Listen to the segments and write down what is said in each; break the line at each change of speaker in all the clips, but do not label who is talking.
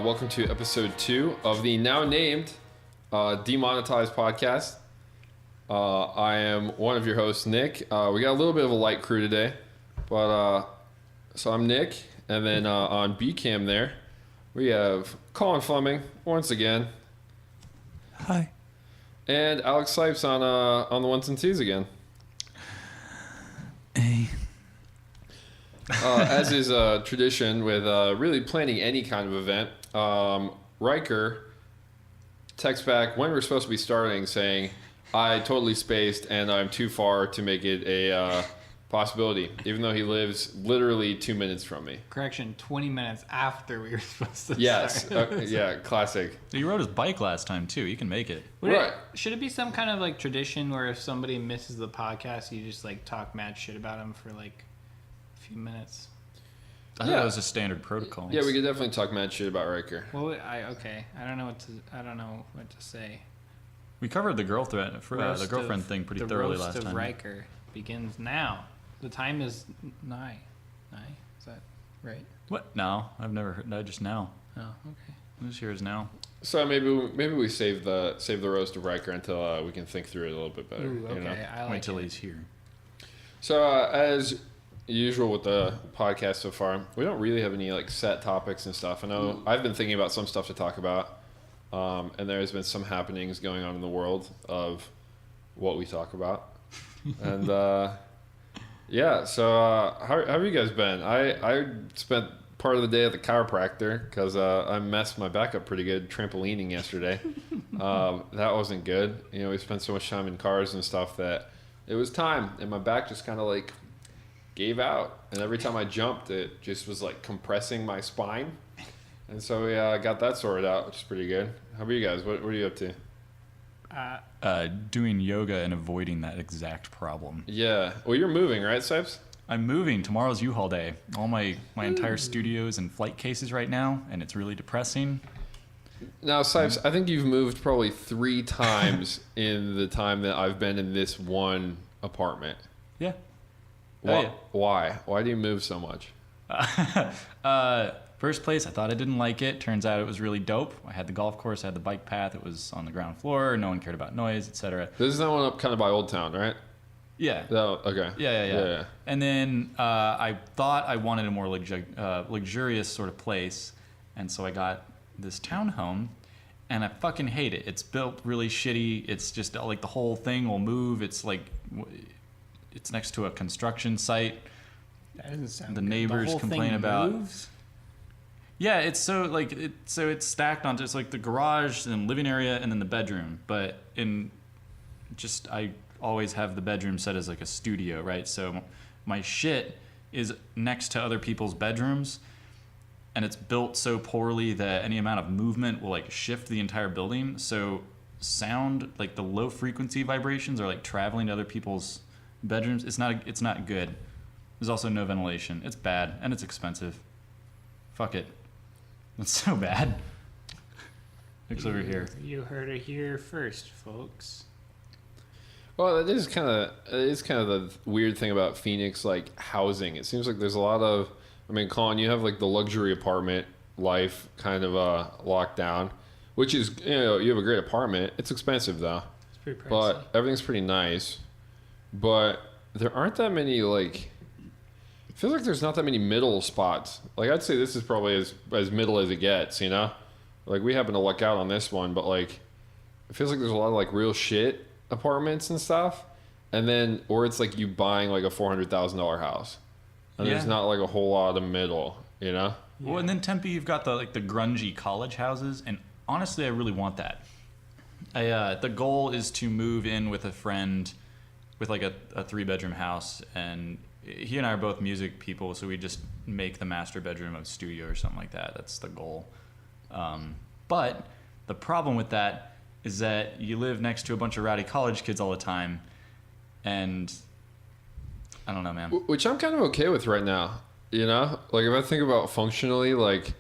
Welcome to episode 2 of the now named Demonetized podcast. I am one of your hosts, Nick. We got a little bit of a light crew today, but so I'm Nick, and then on B cam there, we have Colin Fleming once again.
Hi.
And Alex Sipes on the ones and twos again.
Hey.
As is tradition with really planning any kind of event, Riker texts back when we're supposed to be starting saying, I totally spaced and I'm too far to make it a possibility, even though he lives literally 2 minutes from me.
Correction, 20 minutes after we were supposed to
Yes.
start.
Yeah, classic.
He rode his bike last time, too. You can make it.
Right.
Should it be some kind of like tradition where if somebody misses the podcast, you just like talk mad shit about them for like a few minutes?
I thought that was a standard protocol.
Yeah, we could definitely talk mad shit about Riker.
Well, I don't know what to say.
We covered the girlfriend thing pretty thoroughly last time.
The roast of Riker begins now. The time is nigh. Is that right?
What? No, I've never heard. No, just now.
Oh, okay.
This here is now.
So maybe we save the roast of Riker until we can think through it a little bit better.
Ooh, okay.
You know?
I like
Wait till
it.
he's here.
So as usual with the podcast so far, we don't really have any like set topics and stuff. I know I've been thinking about some stuff to talk about, and there's been some happenings going on in the world of what we talk about, and yeah. So how have you guys been? I spent part of the day at the chiropractor because I messed my back up pretty good trampolining yesterday. That wasn't good. You know, we spent so much time in cars and stuff that it was time, and my back just kind of like gave out, and every time I jumped it just was like compressing my spine, and so we got that sorted out, which is pretty good. How about you guys? What are you up to?
Doing yoga and avoiding that exact problem.
Yeah, well, you're moving, right, Sipes?
I'm moving. Tomorrow's U-Haul day. All my entire studio's in flight cases right now, and it's really depressing.
Now, Sipes, I think you've moved probably 3 times in the time that I've been in this one apartment.
Yeah.
Why do you move so much?
First place, I thought I didn't like it. Turns out it was really dope. I had the golf course, I had the bike path. It was on the ground floor. No one cared about noise, etc.
This is that one up kind of by Old Town, right?
Yeah.
Oh, okay.
Yeah. And then I thought I wanted a more luxurious sort of place, and so I got this townhome, and I fucking hate it. It's built really shitty. It's just like the whole thing will move. It's like it's next to a construction site.
That doesn't sound
the
good.
neighbors
The whole
complain
thing
about.
moves?
Yeah, it's so like it's stacked onto it's like the garage and living area and then the bedroom. But I always have the bedroom set as like a studio, right? So my shit is next to other people's bedrooms, and it's built so poorly that any amount of movement will like shift the entire building. So sound, like the low frequency vibrations are like traveling to other people's bedrooms. It's not good. There's also no ventilation. It's bad and it's expensive. Fuck it. It's so bad. Nick's over here.
You heard it here first, folks.
Well, it is kind of the weird thing about Phoenix, like housing. It seems like there's a lot of, I mean, Colin, you have like the luxury apartment life kind of locked down, which is, you know, you have a great apartment. It's expensive though.
It's pretty pricey.
But everything's pretty nice. But there aren't that many like, it feels like there's not that many middle spots. Like I'd say this is probably as middle as it gets, you know? Like we happen to luck out on this one, but like it feels like there's a lot of like real shit apartments and stuff. And then, or it's like you buying like a $400,000 house. And there's not like a whole lot of middle, you know?
Well, and then Tempe, you've got the grungy college houses, and honestly, I really want that. The goal is to move in with a friend with like a 3-bedroom house, and he and I are both music people, so we just make the master bedroom a studio or something like that. That's the goal. But the problem with that is that you live next to a bunch of rowdy college kids all the time, and I don't know, man.
Which I'm kind of okay with right now, you know? Like if I think about functionally, like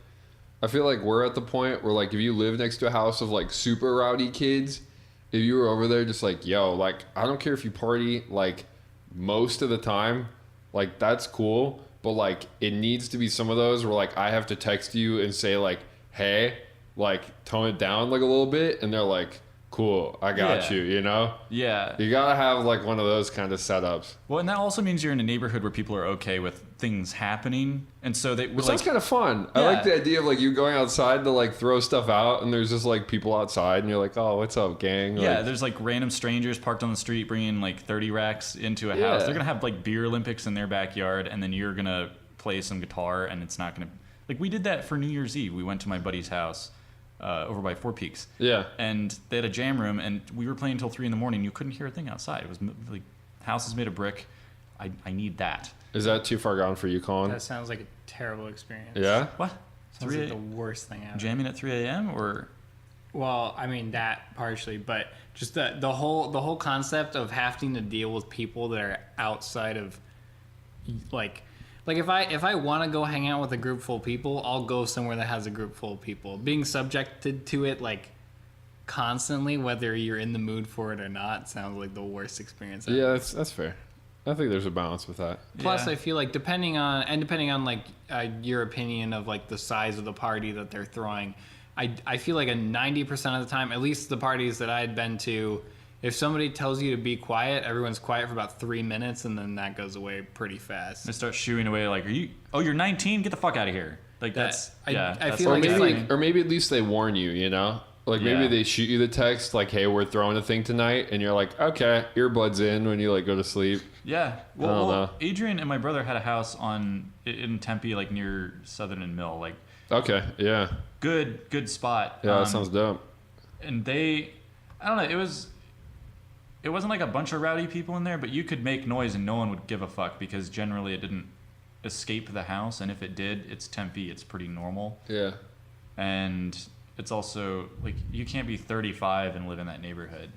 I feel like we're at the point where like if you live next to a house of like super rowdy kids, if you were over there just like, yo, like I don't care if you party like most of the time, like that's cool, but like it needs to be some of those where like I have to text you and say like, hey, like tone it down like a little bit, and they're like, cool, I got
Yeah.
you, you know?
Yeah.
You gotta have like one of those kind of setups.
Well, and that also means you're in a neighborhood where people are okay with things happening, and so they
Which
like,
sounds kind of fun. I
Yeah.
like the idea of like you going outside to like throw stuff out, and there's just like people outside, and you're like, oh, what's up, gang?
yeah,
Like,
there's like random strangers parked on the street bringing like 30 racks into a
Yeah.
house. They're gonna have like beer Olympics in their backyard, and then you're gonna play some guitar, and it's not gonna like we did that for New Year's Eve. We went to my buddy's house over by Four Peaks.
yeah.
And they had a jam room, and we were playing until 3 a.m. You couldn't hear a thing outside. It was like house is made of brick. I need that.
Is that too far gone for you, Colin?
That sounds like a terrible experience.
Yeah.
What?
Sounds like the worst thing ever.
Jamming at 3 a.m. or
Well, I mean that partially, but just the whole concept of having to deal with people that are outside of like if I want to go hang out with a group full of people, I'll go somewhere that has a group full of people. Being subjected to it like constantly, whether you're in the mood for it or not, sounds like the worst experience ever.
Yeah, that's fair. I think there's a balance with that.
Plus,
Yeah.
I feel like depending on like your opinion of like the size of the party that they're throwing, I feel like 90% of the time, at least the parties that I had been to, if somebody tells you to be quiet, everyone's quiet for about 3 minutes, and then that goes away pretty fast.
they start shooing away like, are you? Oh, you're 19. Get the fuck out of here. Like that's
I
that's
feel
Or
like
what's
it's
maybe,
happening.
like-
or maybe at least they warn you, you know? Like maybe
Yeah.
they shoot you the text like, hey, we're throwing a thing tonight, and you're like, okay, earbuds in when you like go to sleep.
Yeah.
I don't know.
Adrian and my brother had a house in Tempe, like near Southern and Mill, like
Okay, yeah.
good spot.
Yeah, that sounds dope.
And I don't know, it wasn't like a bunch of rowdy people in there, but you could make noise and no one would give a fuck because generally it didn't escape the house, and if it did, it's Tempe, it's pretty normal.
Yeah.
And it's also like you can't be 35 and live in that neighborhood.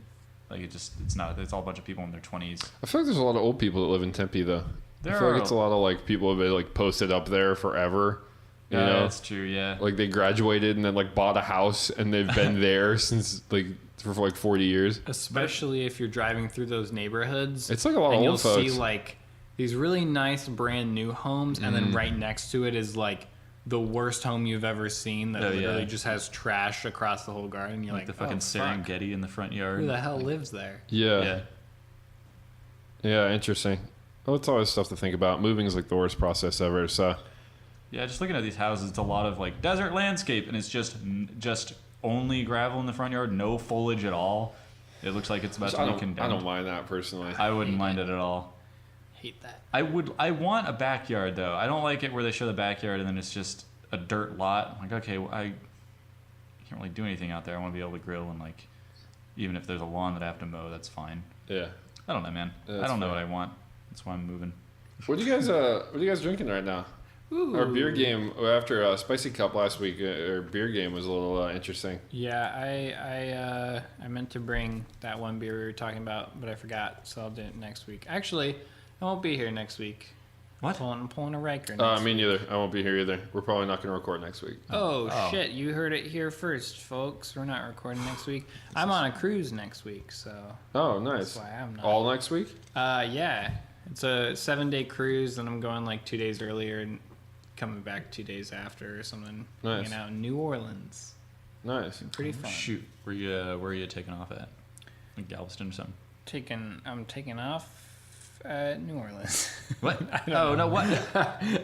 Like it's not. It's all a bunch of people in their 20s.
I feel like there's a lot of old people that live in Tempe, though.
There
I feel
are
like it's a lot of like people have been like posted up there forever. You
Yeah,
know,
that's true. Yeah.
like they graduated and then like bought a house and they've been there since like for like 40 years.
Especially if you're driving through those neighborhoods.
It's like a lot of
and you'll
old folks.
see like these really nice brand new homes, and then right next to it is like the worst home you've ever seen that
Oh, yeah.
literally just has trash across the whole garden. You're
like
like,
the fucking
oh, fuck.
Serengeti in the front yard.
Who the hell lives there?
Yeah.
Yeah.
Yeah, interesting. Well, it's always stuff to think about. Moving is like the worst process ever. So
Yeah, just looking at these houses, it's a lot of like desert landscape, and it's just only gravel in the front yard, no foliage at all. It looks like it's about to be condemned.
I don't mind that personally.
I wouldn't mind it at all.
Hate that.
I want a backyard though. I don't like it where they show the backyard and then it's just a dirt lot. I'm like, okay, well, I can't really do anything out there. I want to be able to grill and like, even if there's a lawn that I have to mow, that's fine.
Yeah.
I don't know, man.
That's
I don't know
fair.
what I want. That's why I'm moving.
What are you guys drinking right now? Our beer game after Spicy Cup last week. Our beer game was a little interesting.
Yeah, I meant to bring that one beer we were talking about, but I forgot, so I'll do it next week. Actually, I won't be here next week.
What?
I'm pulling a Riker next
Me neither. I won't be here either. We're probably not going to record next week.
Oh,
Oh.
shit, you heard it here first, folks. We're not recording next week. I'm on a cruise next week, so
Oh, nice.
that's why I'm not.
All next week?
Yeah. It's a 7-day cruise, and I'm going like 2 days earlier and coming back 2 days after or something.
Nice.
Hanging out in New Orleans.
Nice.
Pretty fun.
Shoot, where you taking off at? Like Galveston or something?
I'm taking off at New Orleans.
What?
I don't know.
What?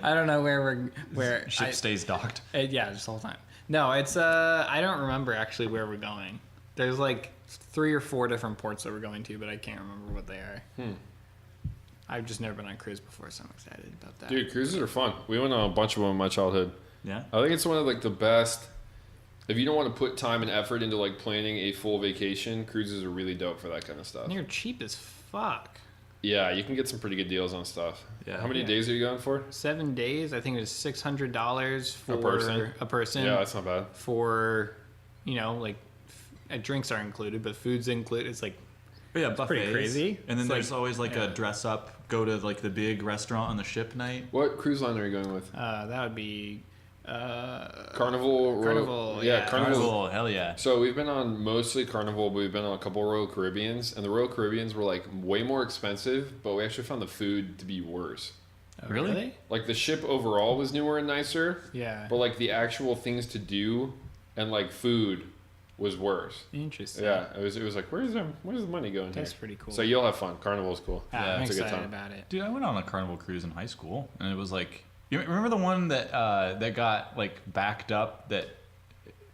I don't know where
Ship stays docked.
yeah, just the whole time. No, it's I don't remember actually where we're going. There's like 3 or 4 different ports that we're going to, but I can't remember what they are. I've just never been on a cruise before, so I'm excited about that.
Dude, cruises are fun. We went on a bunch of them in my childhood.
Yeah.
I think it's one of like the best. If you don't want to put time and effort into like planning a full vacation, cruises are really dope for that kind of stuff.
And they're cheap as fuck.
Yeah, you can get some pretty good deals on stuff.
Yeah.
How many
Yeah.
days are you going for?
7 days, I think it was $600 for
A person? Yeah, that's not bad.
for, like drinks are included, but food's included. It's like
But yeah, buffets.
pretty crazy.
And then
It's
there's
like-
always like
yeah.
a dress up, go to like the big restaurant on the ship night.
What cruise line are you going with?
that would be
Carnival.
Carnival,
Yeah,
yeah.
Carnival.
Carnival, hell yeah.
So we've been on mostly Carnival, but we've been on a couple Royal Caribbeans, and the Royal Caribbeans were like way more expensive, but we actually found the food to be worse.
Oh,
Really?
Like the ship overall was newer and nicer,
Yeah.
but like the actual things to do and like food was worse.
Interesting.
Yeah, it was like where's the money going
That's
here?
pretty cool.
So you'll have fun. Carnival's cool.
I'm
it's a good
excited
time.
about it.
Dude, I went on a Carnival cruise in high school, and it was like, you remember the one that that got like backed up, that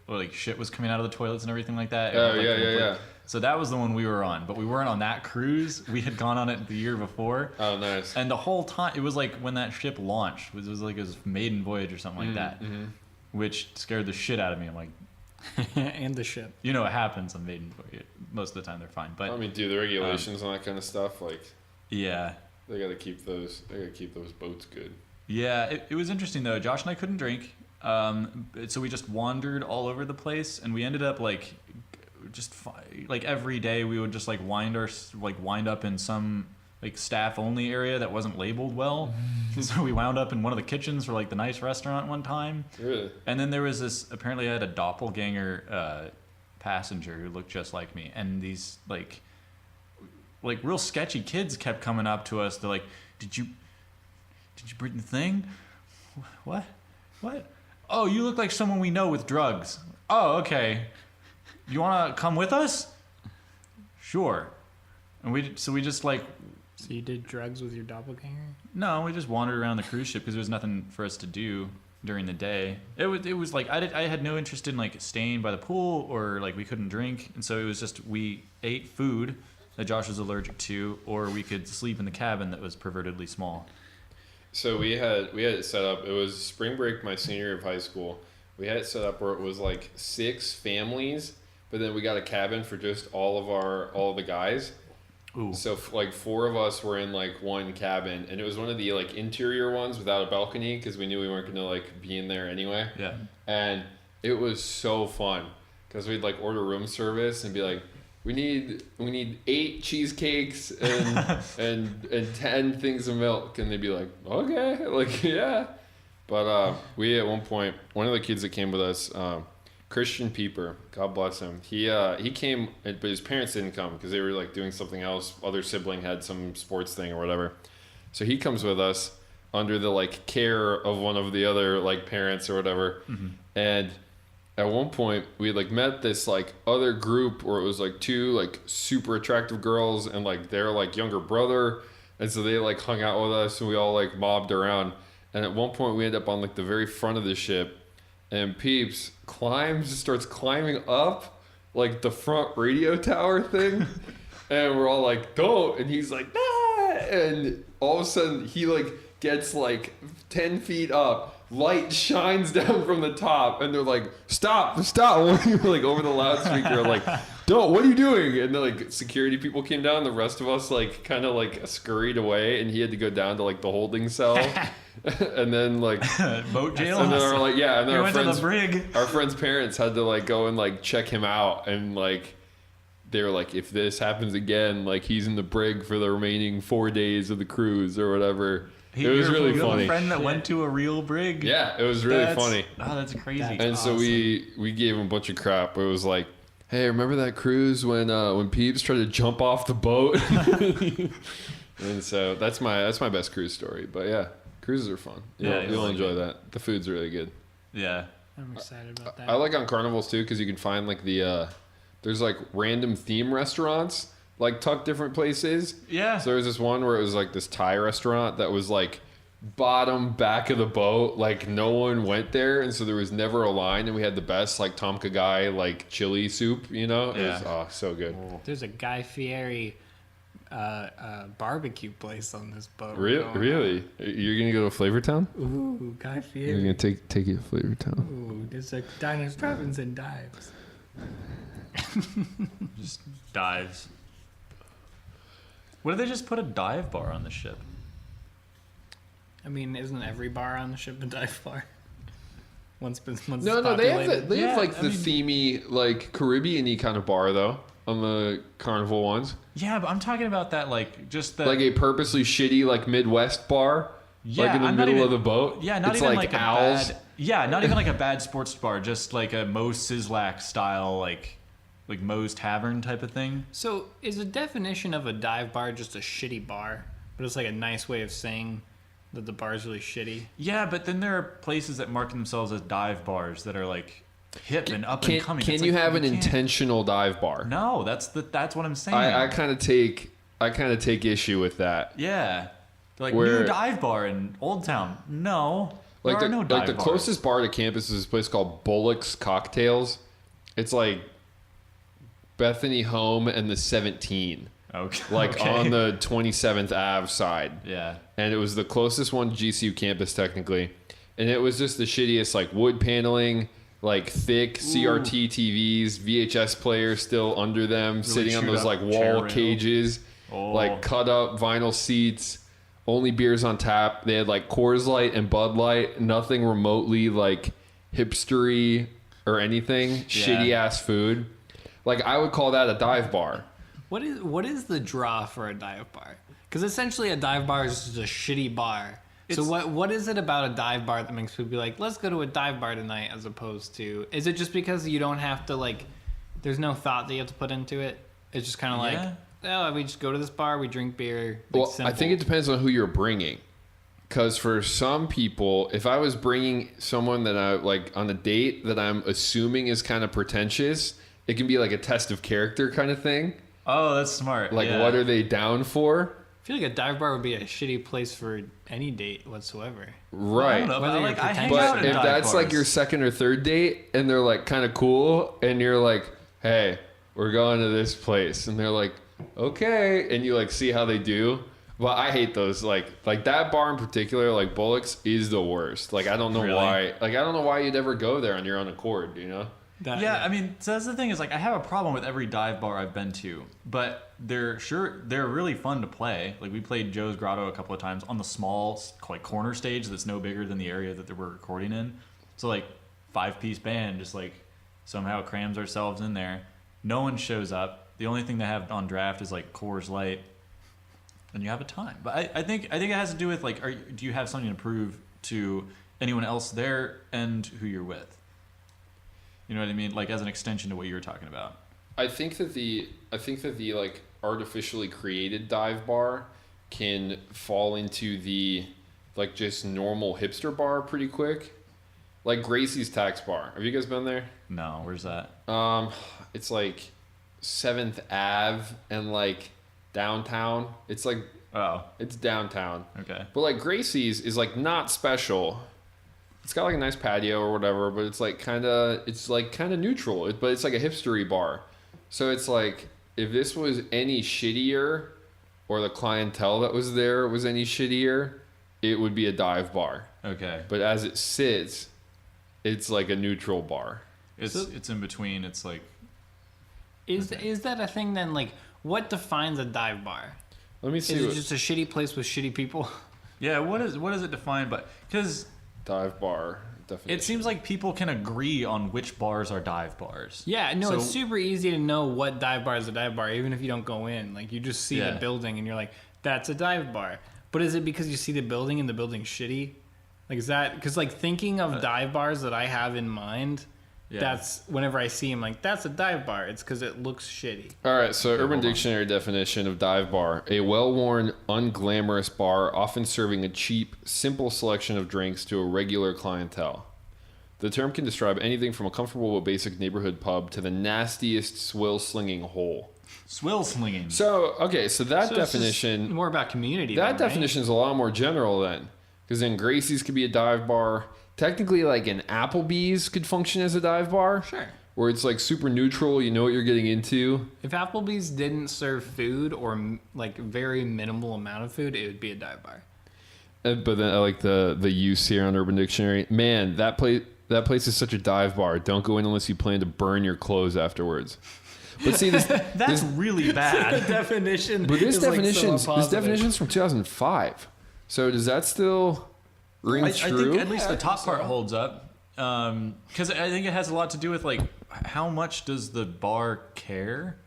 like shit was coming out of the toilets and everything like that? It
Oh,
was, like,
yeah.
So that was the one we were on, but we weren't on that cruise. We had gone on it the year before.
Oh, nice.
And the whole time, it was like when that ship launched, it was like his maiden voyage or something like that, which scared the shit out of me. I'm like,
And the ship.
you know, it happens on maiden voyage. Most of the time they're fine, but
I mean, dude, the regulations and that kind of stuff, like
yeah.
they gotta keep those boats good.
Yeah, it was interesting though. Josh and I couldn't drink, so we just wandered all over the place, and we ended up like like every day we would just like wind up in some like staff only area that wasn't labeled well. So we wound up in one of the kitchens for like the nice restaurant one time.
Really?
And then there was this, apparently I had a doppelganger passenger who looked just like me, and these like real sketchy kids kept coming up to us. They're like, did you bring the thing? What? Oh, you look like someone we know with drugs. Oh, okay. You want to come with us? Sure. And we just like,
So you did drugs with your doppelganger?
no, we just wandered around the cruise ship because there was nothing for us to do during the day. It was like I had no interest in like staying by the pool, or like we couldn't drink, and so it was just we ate food that Josh was allergic to, or we could sleep in the cabin that was pervertedly small.
So we had it set up. It was spring break my senior year of high school. We had it set up where it was like 6 families, but then we got a cabin for just all of the guys.
Ooh.
So like 4 of us were in like one cabin, and it was one of the like interior ones without a balcony because we knew we weren't gonna like be in there anyway.
Yeah.
And it was so fun because we'd like order room service and be like, we need 8 cheesecakes and 10 things of milk, and they'd be like, okay, like yeah. But we at one point, one of the kids that came with us, Christian Pieper, God bless him. He came, but his parents didn't come because they were like doing something else. Other sibling had some sports thing or whatever. So he comes with us under the like care of one of the other like parents or whatever. Mm-hmm. And at one point we had like met this like other group where it was like 2 like super attractive girls and like their like younger brother. And so they like hung out with us and we all like mobbed around. And at one point we ended up on like the very front of the ship, and Peeps starts climbing up like the front radio tower thing. And we're all like, don't. And he's like, nah. And all of a sudden he like gets like 10 feet up. Light shines down from the top, and they're like, stop. Like over the loudspeaker, like, don't, what are you doing? And then like security people came down, the rest of us like kind of like scurried away, and he had to go down to like the holding cell. And then like
boat jail.
And then our
went to the brig.
Our friend's parents had to like go and like check him out, and like they were like, if this happens again, like he's in the brig for the remaining 4 days of the cruise or whatever. It was really
you
funny.
have a friend that went to a real brig.
Yeah, it was really funny.
Oh, that's crazy.
And so we gave him a bunch of crap. It was like, hey, remember that cruise when Peeps tried to jump off the boat? And so that's my best cruise story. But yeah, cruises are fun. You'll enjoy that. The food's really good.
Yeah.
I'm excited about that.
I like on carnivals too because you can find like there's like random theme restaurants like tucked different places.
Yeah.
So there was this one where it was like this Thai restaurant that was like bottom back of the boat, like no one went there, and so there was never a line, and we had the best like Tom Kha Gai like chili soup, you know. It was so good.
There's a Guy Fieri barbecue place on this boat.
Really? You're gonna go to Flavor Town?
Ooh, Guy Fieri.
You're gonna take you to Flavor Town.
Ooh, there's like diners, drive-ins, and dives.
Just dives. What if they just put a dive bar on the ship?
I mean, isn't every bar on the ship a dive bar? Once
No, they have like the
I mean,
themey like Caribbean-y kind of bar though on the Carnival ones.
Yeah, but I'm talking about that like just the
Like a purposely shitty like Midwest bar.
Yeah,
like in the
I'm not
middle
even-
of the boat.
Yeah, not
it's
even
like
like
owls.
a bad. Yeah, not even like a bad sports bar. Just like a Moe's Sizzlack style, like Moe's Tavern type of thing.
So, is the definition of a dive bar just a shitty bar? But it's like a nice way of saying That the bar's really shitty.
Yeah, but then there are places that market themselves as dive bars that are like hip and up and coming.
Can
It's
you
like,
have an
can't-
intentional dive bar?
No, that's what I'm saying.
I kind of take issue with that.
Yeah. They're like,
Where-
new dive bar in Old Town. No.
Like
there
the,
are no dive
like the
bars.
closest bar to campus is this place called Bullock's Cocktails. It's like Bethany Home and the 17.
Okay.
Like
okay.
on the 27th Ave side.
Yeah.
And it was the closest one to GCU campus technically. And it was just the shittiest like wood paneling, like thick CRT TVs, VHS players still under them, sitting on
chewed
those
up
like
chair
wall
rail.
cages,
Oh.
like cut up vinyl seats, only beers on tap. They had like Coors Light and Bud Light, nothing remotely like hipstery or anything. Shitty ass food. Like I would call that a dive bar.
What is the draw for a dive bar? Because essentially a dive bar is just a shitty bar. So what is it about a dive bar that makes people be like, let's go to a dive bar tonight, as opposed to, is it just because you don't have to like, there's no thought that you have to put into it? It's just kind of like, oh, we just go to this bar, we drink beer. Like,
Well,
simple.
I think it depends on who you're bringing. Because for some people, if I was bringing someone that I like on a date that I'm assuming is kind of pretentious, it can be like a test of character kind of thing.
Oh, that's smart.
Like,
yeah.
what are they down for?
I feel like a dive bar would be a shitty place for any date whatsoever.
Right.
I don't know,
Whether
but
you're
like, I hang
pretentious
out
But
in
if
dive
that's like
bars.
your second or third date and they're like kind of cool and you're like, hey, we're going to this place. And they're like, okay. And you like see how they do. But I hate those. Like that bar in particular, like Bullock's is the worst. Like, I don't know
Really?
why. Like, I don't know why you'd ever go there on your own accord, you know?
Yeah, I mean, so that's the thing is like I have a problem with every dive bar I've been to, but they're really fun to play. Like we played Joe's Grotto a couple of times on the small like corner stage that's no bigger than the area that they were recording in. So like 5-piece band just like somehow crams ourselves in there. No one shows up. The only thing they have on draft is like Coors Light, and you have a time. But I think it has to do with like, do you have something to prove to anyone else there and who you're with? You know what I mean? Like as an extension to what you were talking about.
I think that the like artificially created dive bar can fall into the like just normal hipster bar pretty quick. Like Gracie's Tax Bar. Have you guys been there?
No, where's that?
It's like 7th Ave and like downtown. It's like it's downtown.
Okay.
But like Gracie's is like not special. It's got like a nice patio or whatever, but it's like kind of neutral. But it's like a hipstery bar. So it's like if this was any shittier, or the clientele that was there was any shittier, it would be a dive bar.
Okay.
But as it sits, it's like a neutral bar.
It's in between. It's like
Is that a thing then? Like, what defines a dive bar?
Let me see.
Is it just a shitty place with shitty people?
yeah. What is it defined by? Because
dive bar definition.
it seems like people can agree on which bars are dive bars.
Yeah, no,
So-
it's super easy to know what dive bar is a dive bar, even if you don't go in. Like, you just see
Yeah.
the building and you're like, that's a dive bar. But is it because you see the building and the building's shitty? Like, is that... Because, like, thinking of dive bars that I have in mind, that's... Whenever I see them, like, that's a dive bar. It's because it looks shitty.
All right, so Urban Dictionary definition of dive bar: a well-worn, unglamorous bar, often serving a cheap, simple selection of drinks to a regular clientele. The term can describe anything from a comfortable but basic neighborhood pub to the nastiest swill-slinging hole.
Swill slinging.
So, okay, so that
So it's just
definition...
more about community.
That
then, right?
definition is a lot more general then. Because then Gracie's could be a dive bar. Technically, like an Applebee's could function as a dive bar.
Sure.
Where it's like super neutral, you know what you're getting into.
If Applebee's didn't serve food or, like, very minimal amount of food, it would be a dive bar.
But then I like the use here on Urban Dictionary. Man, that place is such a dive bar. Don't go in unless you plan to burn your clothes afterwards. But see,
That's really bad.
definition.
but this
is, like, so
definition's
positive.
definition's from 2005. So does that still ring
I
true?
think at least the top part holds up. Because I think it has a lot to do with like how much does the bar care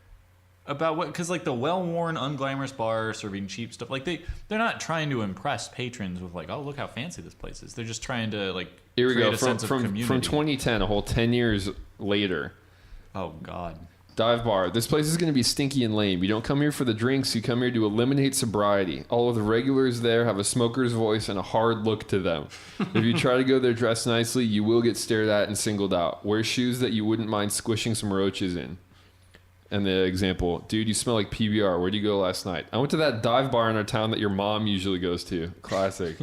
about what? Because like the well-worn, unglamorous bar serving cheap stuff, like they're not trying to impress patrons with like, oh, look how fancy this place is. They're just trying to like
Here we
create
go.
a sense of community.
From 2010, a whole 10 years later.
Oh God.
Dive bar. This place is going to be stinky and lame. You don't come here for the drinks. You come here to eliminate sobriety. All of the regulars there have a smoker's voice and a hard look to them. If you try to go there dressed nicely, you will get stared at and singled out. Wear shoes that you wouldn't mind squishing some roaches in. And the example, dude, you smell like PBR. Where did you go last night? I went to that dive bar in our town that your mom usually goes to. Classic.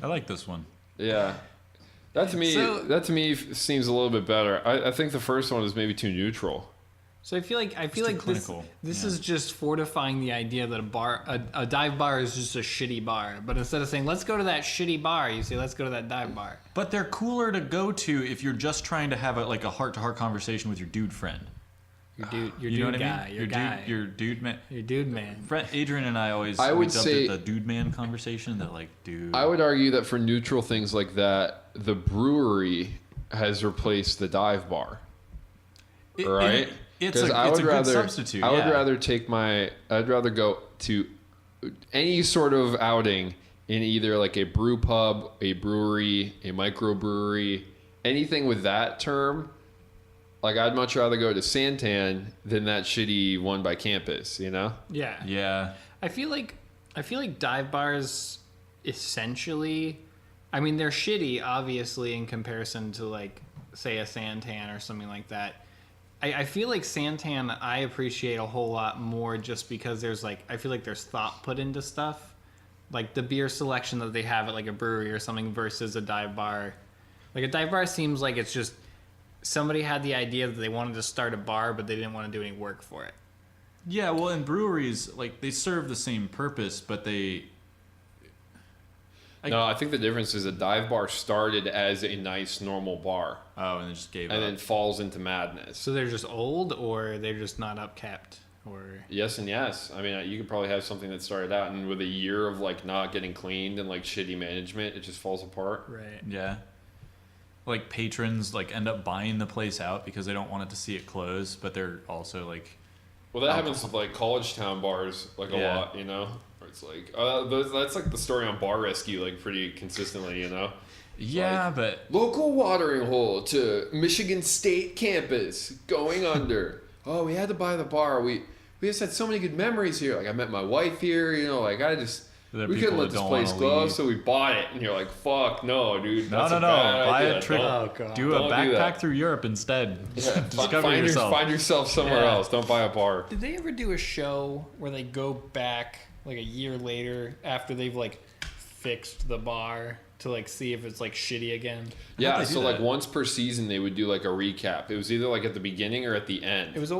I like this one.
Yeah. That to me seems a little bit better. I think the first one is maybe too neutral.
So I feel like this is just fortifying the idea that a dive bar is just a shitty bar. But instead of saying let's go to that shitty bar, you say let's go to that dive bar.
But they're cooler to go to if you're just trying to have a heart-to-heart conversation with your dude friend.
Your dude man.
Friend Adrian and I always dubbed it the dude man conversation. That like dude.
I would argue that for neutral things like that, the brewery has replaced the dive bar. Right?
It's a good substitute.
I'd rather go to any sort of outing in either like a brew pub, a brewery, a microbrewery, anything with that term. Like I'd much rather go to Santan than that shitty one by campus, you know?
Yeah.
Yeah.
I feel like dive bars essentially, I mean they're shitty obviously in comparison to like say a Santan or something like that. I feel like Santan I appreciate a whole lot more just because I feel like there's thought put into stuff. Like the beer selection that they have at like a brewery or something versus a dive bar. Like a dive bar seems like it's just somebody had the idea that they wanted to start a bar but they didn't want to do any work for it.
Yeah, well in breweries, like they serve the same purpose, but
No, I think the difference is a dive bar started as a nice normal bar.
Oh, and it just gave up.
And then falls into madness.
So they're just old or they're just not upkept? Or
yes and yes. I mean, you could probably have something that started out and with a year of like not getting cleaned and like shitty management, it just falls apart.
Right.
Yeah. Like patrons like end up buying the place out because they don't want it to see it close, but they're also like.
Well, that happens with like college town bars like a lot, you know. Where it's like that's like the story on Bar Rescue, like pretty consistently, you know.
Yeah,
like,
but
local watering hole to Michigan State campus going under. Oh, we had to buy the bar. We just had so many good memories here. Like I met my wife here, you know. Like we couldn't let this place go, so we bought it. And you're like, fuck, no, dude.
No. Buy a trip. Do a backpack through Europe instead.
Yeah,
Discover yourself.
Find yourself somewhere else. Don't buy a bar.
Did they ever do a show where they go back like a year later after they've like fixed the bar to like see if it's like shitty again?
Yeah, so like once per season they would do like a recap. It was either like at the beginning or at the end.
Was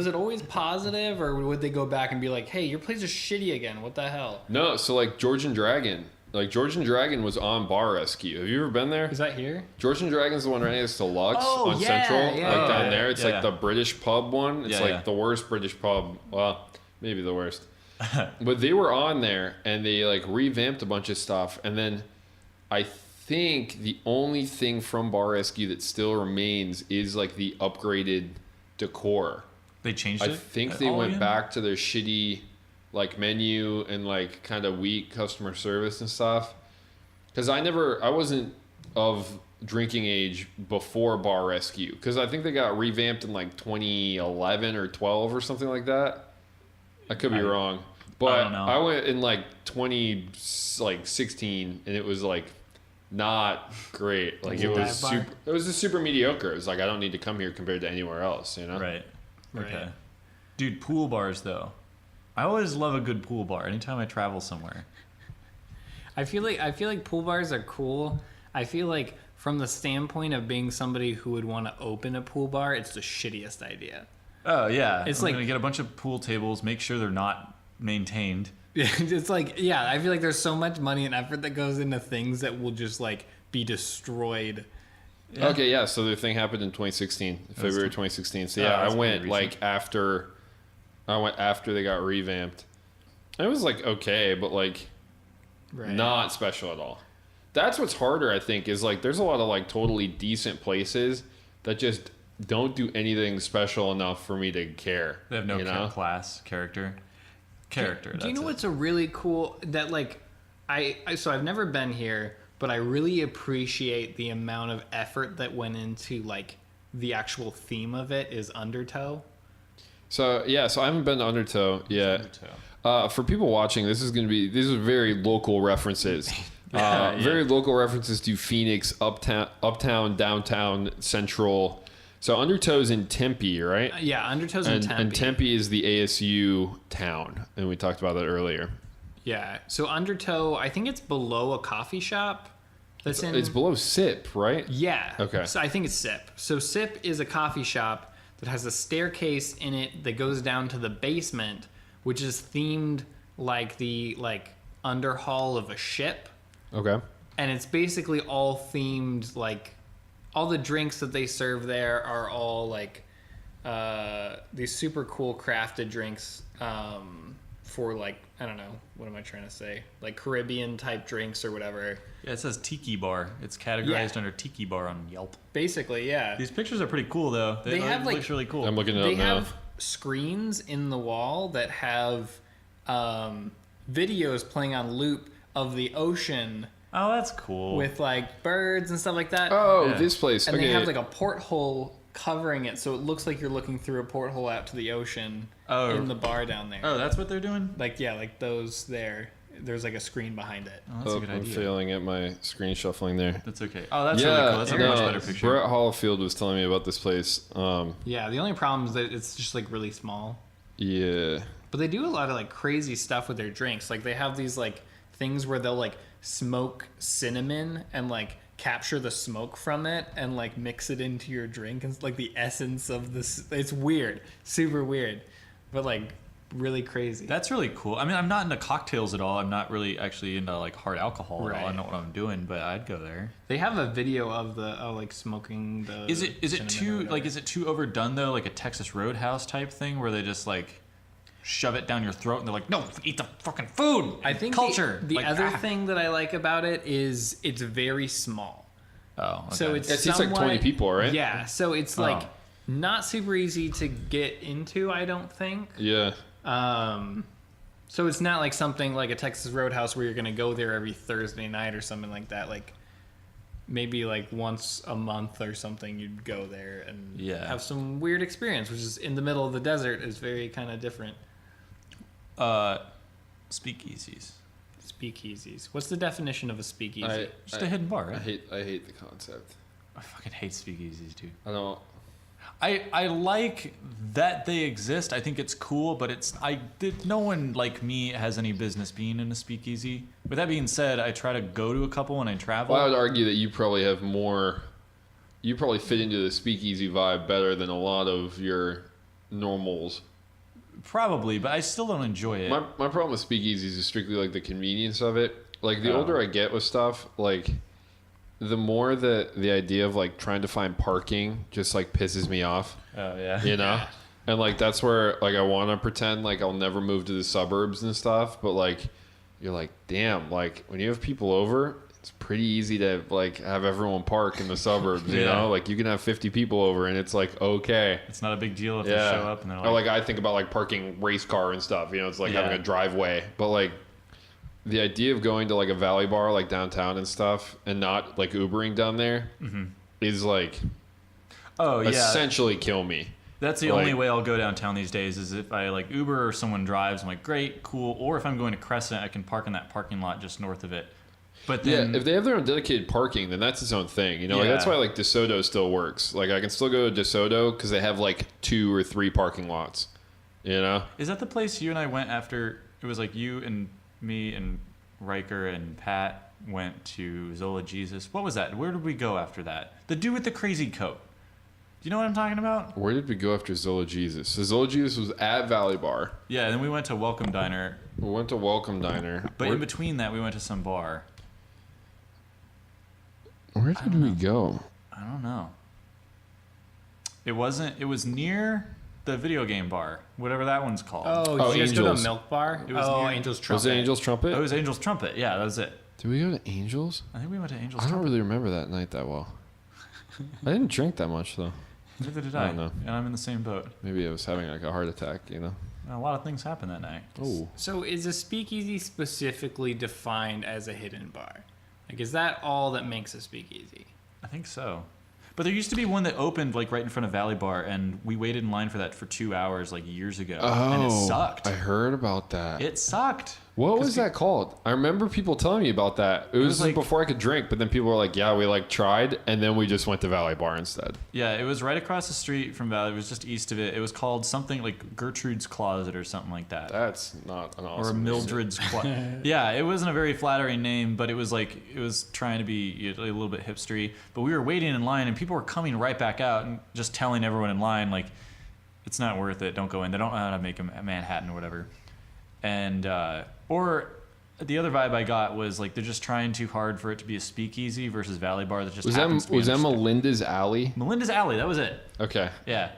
it always positive, or would they go back and be like, hey, your place is shitty again, what the hell?
No, so like Georgian Dragon was on Bar Rescue. Have you ever been there?
Is that here?
Georgian Dragon's the one right next to Lux on Central, like down there. It's like the British pub one. It's the worst British pub. Well, maybe the worst. But they were on there and they like revamped a bunch of stuff, and then I think the only thing from Bar Rescue that still remains is like the upgraded decor.
They changed it?
I think they went back to their shitty like menu and like kind of weak customer service and stuff. Because I wasn't of drinking age before Bar Rescue. Because I think they got revamped in like 2011 or 12 or something like that. I could be wrong. But I went in like 2016 and it was like not great. Like it was just super mediocre. It was like I don't need to come here compared to anywhere else, you know?
Right. Okay. Dude, pool bars though. I always love a good pool bar anytime I travel somewhere.
I feel like pool bars are cool. I feel like from the standpoint of being somebody who would want to open a pool bar, it's the shittiest idea.
Oh yeah.
It's
I'm gonna get a bunch of pool tables, make sure they're not maintained.
It's like, I feel like there's so much money and effort that goes into things that will just like be destroyed.
Yeah. Okay, so the thing happened in 2016, February 2016. So I went like after they got revamped. It was like okay, but like not special at all. That's what's harder, I think, is like there's a lot of like totally decent places that just don't do anything special enough for me to care.
They have no class, character.
Do you know what's a really cool that like so I've never been here, but I really appreciate the amount of effort that went into like the actual theme of it is Undertow.
So I haven't been to Undertow yet. For people watching, these are very local references. Very local references to Phoenix, uptown, downtown, central. So Undertow's in Tempe, right?
Yeah, Undertow's in Tempe.
And Tempe is the ASU town, and we talked about that earlier.
Yeah, so Undertow, I think it's below a coffee shop.
It's below SIP, right?
Yeah.
Okay.
So I think it's SIP. So SIP is a coffee shop that has a staircase in it that goes down to the basement, which is themed like the underhaul of a ship.
Okay.
And it's basically all themed, like all the drinks that they serve there are all like these super cool crafted drinks for like, I don't know, what am I trying to say? Like Caribbean type drinks or whatever.
Yeah, it says Tiki Bar. It's categorized under Tiki Bar on Yelp.
Basically, yeah.
These pictures are pretty cool, though.
They have
looks really cool.
I'm looking it
They
up now.
have screens in the wall that have videos playing on loop of the ocean
Oh, that's cool.
with like birds and stuff like that.
Oh,
Yeah.
this place.
And
Okay.
they have like a porthole covering it, so it looks like you're looking through a porthole out to the ocean in the bar down there.
Oh, that's what they're doing?
Like, yeah, like those there. There's like a screen behind it.
Oh, that's a good
I'm
idea.
failing at my screen shuffling there.
That's okay. Oh, that's really cool. That's a much better picture.
Brett Hallfield was telling me about this place.
Yeah, the only problem is that it's just like really small.
Yeah.
But they do a lot of like crazy stuff with their drinks. Like they have these like things where they'll like smoke cinnamon and like capture the smoke from it and like mix it into your drink and like the essence of this. It's weird, super weird, but like really crazy.
That's really cool. I mean, I'm not into cocktails at all. I'm not really actually into like hard alcohol at all. I
Right.
know what I'm doing, but I'd go there.
They have a video of the like smoking the.
Is it
cinnamon or
too
whatever.
like is it too overdone though, like a Texas Roadhouse type thing where they just like shove it down your throat and they're like, no, eat the fucking food.
I think
culture.
The
Like,
other thing that I like about it is it's very small.
Oh, okay.
So it's
It seems like
somewhat-
20 people, right?
Yeah, so it's like not super easy to get into, I don't think.
Yeah.
So it's not like something like a Texas Roadhouse where you're gonna go there every Thursday night or something like that. Like maybe like once a month or something, you'd go there and have some weird experience, which is in the middle of the desert is very kind of different.
Speakeasies.
Speakeasies. What's the definition of a speakeasy?
Just a hidden bar,
I
right?
hate the concept.
I fucking hate speakeasies, dude.
I don't.
I like that they exist. I think it's cool, but no one like me has any business being in a speakeasy. With that being said, I try to go to a couple when I travel.
Well, I would argue that you probably have more. You probably fit into the speakeasy vibe better than a lot of your normals.
Probably, but I still don't enjoy it.
My problem with speakeasies is strictly like the convenience of it. Like the older I get with stuff, like the more the idea of like trying to find parking just like pisses me off.
Oh yeah.
You know? And like that's where like I want to pretend like I'll never move to the suburbs and stuff, but like you're like, damn, like when you have people over, it's pretty easy to like have everyone park in the suburbs, you know? Like you can have 50 people over and it's like okay.
It's not a big deal if they show up and they're like,
Or like I think about like parking race car and stuff, you know, it's like having a driveway. But like the idea of going to like a valley bar like downtown and stuff and not like Ubering down there is like essentially kill me.
That's the only way I'll go downtown these days is if I like Uber or someone drives. I'm like, great, cool. Or if I'm going to Crescent, I can park in that parking lot just north of it. But then,
if they have their own dedicated parking, then that's its own thing. You know, like that's why like DeSoto still works. Like I can still go to DeSoto because they have like 2 or 3 parking lots. You know,
is that the place you and I went after? It was like you and me and Riker and Pat went to Zola Jesus. What was that? Where did we go after that? The dude with the crazy coat. Do you know what I'm talking about?
Where did we go after Zola Jesus? So Zola Jesus was at Valley Bar.
Yeah, and then we went to Welcome Diner.
We went to Welcome Diner.
But in between that, we went to some bar.
Where did we go?
I don't know. It was near the video game bar, whatever that one's called.
Oh, did you guys go to a
Angels.
milk bar?
It was near-
Angel's Trumpet.
Was it Angel's Trumpet?
Oh, it was Angel's Trumpet. Yeah, that was it.
Did we go to Angels?
I think we went to Angel's
I don't
Trumpet.
really remember that night that well. I didn't drink that much though.
Neither did
I
I.
don't know.
And I'm in the same boat.
Maybe I was having like a heart attack, you know.
A lot of things happened that night.
Oh.
So is a speakeasy specifically defined as a hidden bar? Like, is that all that makes a speakeasy?
I think so. But there used to be one that opened like right in front of Valley Bar, and we waited in line for that for 2 hours like years ago, and it sucked.
I heard about that.
It sucked.
What was that called? I remember people telling me about that. It was like before I could drink, but then people were like, yeah, we like tried, and then we just went to Valley Bar instead.
Yeah, it was right across the street from Valley. It was just east of it. It was called something like Gertrude's Closet or something like that.
That's not an awesome
Or Mildred's Closet. Yeah, it wasn't a very flattering name, but it was like, it was trying to be a little bit hipstery. But we were waiting in line, and people were coming right back out and just telling everyone in line, like, it's not worth it. Don't go in. They don't know how to make a Manhattan or whatever. And, or the other vibe I got was like they're just trying too hard for it to be a speakeasy versus Valley Bar that just happens to be
was that
understaffed.
Melinda's Alley?
Melinda's Alley, that was it.
Okay.
Yeah.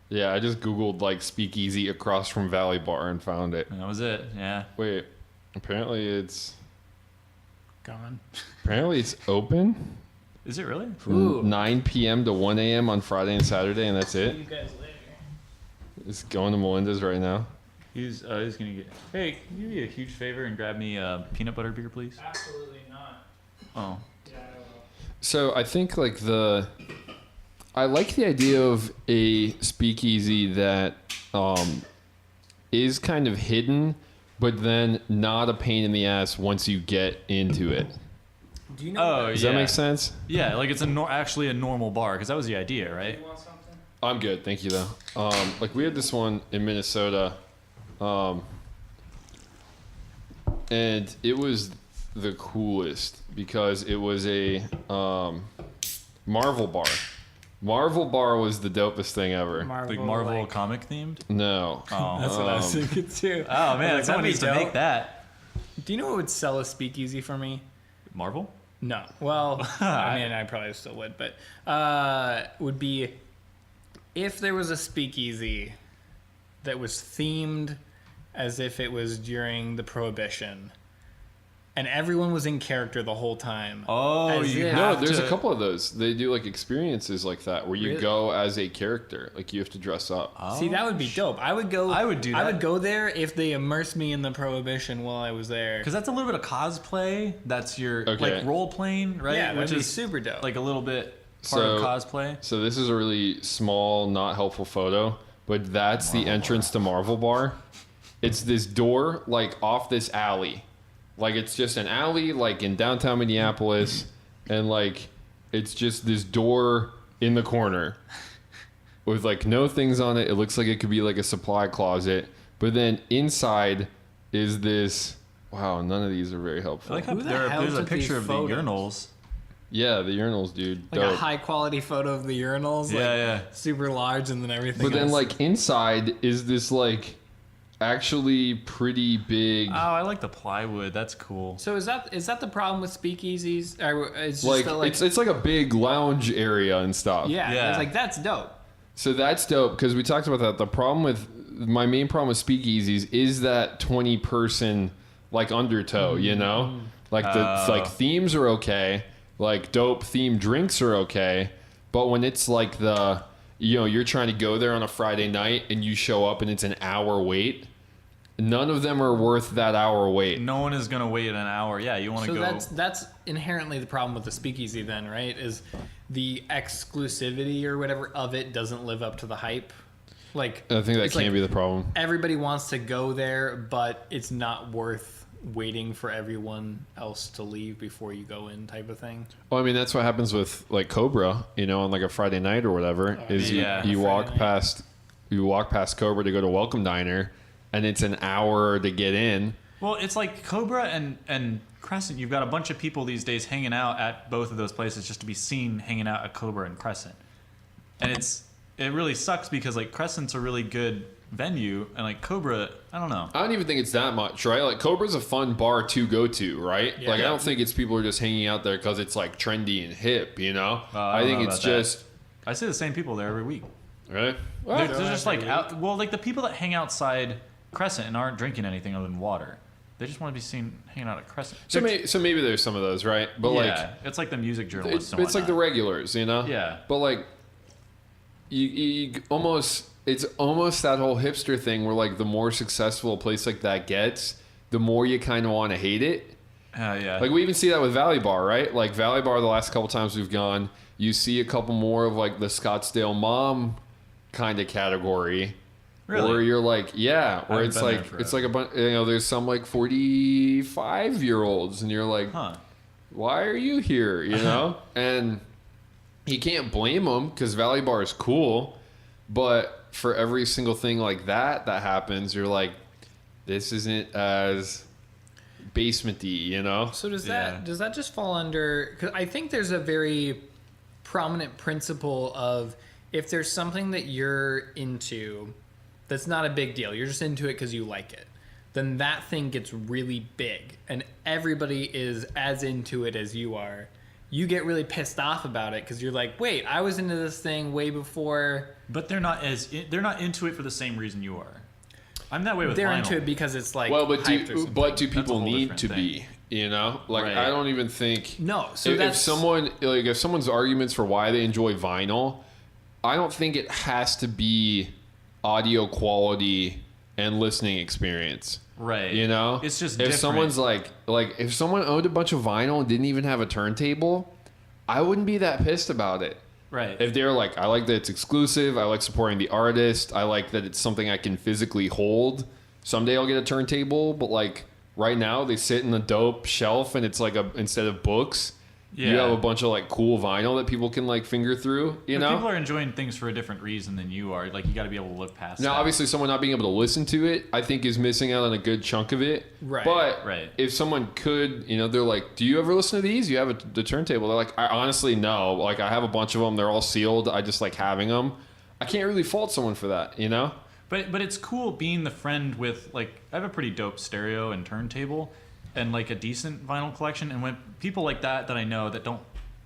Yeah, I just Googled like speakeasy across from Valley Bar and found it.
That was it. Yeah.
Wait, apparently it's
Gone.
open
Is it really?
from 9 p.m. to 1 a.m. on Friday and Saturday, and that's it.
You guys later.
It's going to Melinda's right now.
He's gonna get. Hey, can you do me a huge favor and grab me a peanut butter beer, please?
Absolutely not.
Oh.
Yeah, I will.
So I think like I like the idea of a speakeasy that is kind of hidden, but then not a pain in the ass once you get into it.
Do you know?
Oh,
Does
yeah.
that make sense?
Yeah, like it's actually a normal bar because that was the idea, right?
You want something?
I'm good, thank you though. Like we had this one in Minnesota, and it was the coolest because it was a Marvel bar. Marvel bar was the dopest thing ever.
Like Marvel comic themed.
No.
Oh.
That's what I was thinking too.
Oh man,
Like,
someone
that'd be
needs to
dope.
make that.
Do you know what would sell a speakeasy for me?
Marvel.
No. Well, I mean, I probably still would, but would be if there was a speakeasy that was themed as if it was during the Prohibition, and everyone was in character the whole time.
Oh,
As
you
if-
No,
have
there's
to.
a couple of those. They do like experiences like that where you
Really?
go as a character. Like you have to dress up.
See, that would be dope. I would go.
I would do
I
that.
would go there if they immersed me in the Prohibition while I was there.
Because that's a little bit of cosplay. That's your
Okay.
like role playing, right?
Yeah, that'd
Which
be
is
super dope.
like a little bit part of
So-
cosplay.
So this is a really small, not helpful photo, but that's the entrance to Marvel Bar. It's this door like off this alley. Like it's just an alley like in downtown Minneapolis, and like it's just this door in the corner with like no things on it. It looks like it could be like a supply closet, but then inside is this. Wow, none of these are very
I
helpful.
like how
Who the
there's
hell
a
took
picture
these
of the
photos?
urinals.
Yeah, the urinals, dude.
Like
Dope.
a high quality photo of the urinals.
Yeah,
like,
yeah.
super large, and then everything.
But then
else.
like inside is this like actually pretty big.
Oh, I like the plywood. That's cool.
So is that the problem with speakeasies? Or it's just
Like,
that, like
it's like a big lounge area and stuff.
yeah,
Yeah.
it's like that's dope.
So that's dope because we talked about that. The problem with my main problem with speakeasies is that 20-person like undertow. You know, like the like themes are okay, like dope themed drinks are okay, but when it's like you're trying to go there on a Friday night and you show up and it's an hour wait. None of them are worth that hour wait.
No one is gonna wait an hour. Yeah, you want to
So
go.
that's inherently the problem with the speakeasy then, right? Is the exclusivity or whatever of it doesn't live up to the hype. Like
I think that
it's
can
like
be the problem.
everybody wants to go there, but it's not worth waiting for everyone else to leave before you go in type of thing.
Well, I mean, that's what happens with like Cobra, on like a Friday night or whatever. Is
yeah.
you
Friday night.
walk past Cobra to go to Welcome Diner, and it's an hour to get in.
Well, it's like Cobra and Crescent. You've got a bunch of people these days hanging out at both of those places just to be seen hanging out at Cobra and Crescent. And it really sucks because like Crescent's a really good venue and like Cobra, I don't know.
I don't even think it's that much, right? Like Cobra's a fun bar to go to, right?
Yeah.
Like I don't think it's people are just hanging out there because it's like trendy and hip,
I
I
don't
think
know
it's
about that.
just
I see the same people there every week.
really.
They're just like out. Well, like the people that hang outside Crescent and aren't drinking anything other than water. They just want to be seen hanging out at Crescent.
So maybe there's some of those, right? But
yeah, it's like the music journalists.
it's like the regulars,
Yeah.
But like, you almost it's almost that whole hipster thing where like the more successful a place like that gets, the more you kind of want to hate it.
Yeah.
Like we even see that with Valley Bar, right? Like Valley Bar, the last couple times we've gone, you see a couple more of like the Scottsdale mom kind of category.
Really?
Where you're like, yeah, where
I've been there
it's like a bunch, there's some like 45-year-olds and you're like,
Huh.
why are you here, And you can't blame them because Valley Bar is cool, but for every single thing like that happens, you're like, this isn't as basement-y,
So does that just fall under? Because I think there's a very prominent principle of if there's something that you're into that's not a big deal, you're just into it because you like it, then that thing gets really big and everybody is as into it as you are. You get really pissed off about it because you're like, wait, I was into this thing way before.
But they're not into it for the same reason you are. I'm that way with
They're
vinyl.
into it because it's like
well, but
hyped or something.
do people
whole
need
different
to
thing.
be? Like
Right.
I don't even think
No, so
if someone's arguments for why they enjoy vinyl, I don't think it has to be audio quality and listening experience.
Right. It's just
if
different.
someone's like if someone owned a bunch of vinyl and didn't even have a turntable, I wouldn't be that pissed about it.
Right.
If they're like, I like that it's exclusive, I like supporting the artist, I like that it's something I can physically hold. Someday I'll get a turntable, but like right now they sit in a dope shelf and it's like instead of books, you have a bunch of like cool vinyl that people can like finger through,
But people are enjoying things for a different reason than you are. Like you got to be able to look past
Now,
that.
obviously, someone not being able to listen to it, I think, is missing out on a good chunk of it.
Right.
But
Right.
if someone could, they're like, "Do you ever listen to these? You have the turntable?" They're like, "I honestly no. Like, I have a bunch of them. They're all sealed. I just like having them." I can't really fault someone for that,
But it's cool being the friend with like I have a pretty dope stereo and turntable, and like a decent vinyl collection. And when people like that I know that don't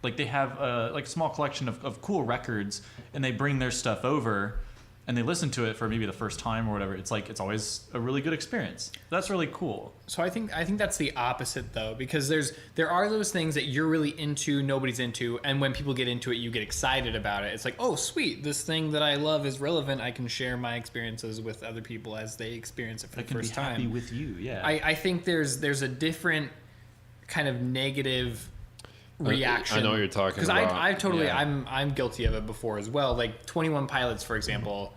like they have like a small collection of cool records, and they bring their stuff over, and they listen to it for maybe the first time or whatever. It's like it's always a really good experience. That's really cool.
So I think that's the opposite though, because there are those things that you're really into, nobody's into, and when people get into it, you get excited about it. It's like, oh sweet, this thing that I love is relevant. I can share my experiences with other people as they experience it for the first time.
Happy with you, yeah.
I think there's a different kind of negative reaction.
I know what you're talking
because
about.
I totally
Yeah.
I'm guilty of it before as well. Like 21 Pilots, for example.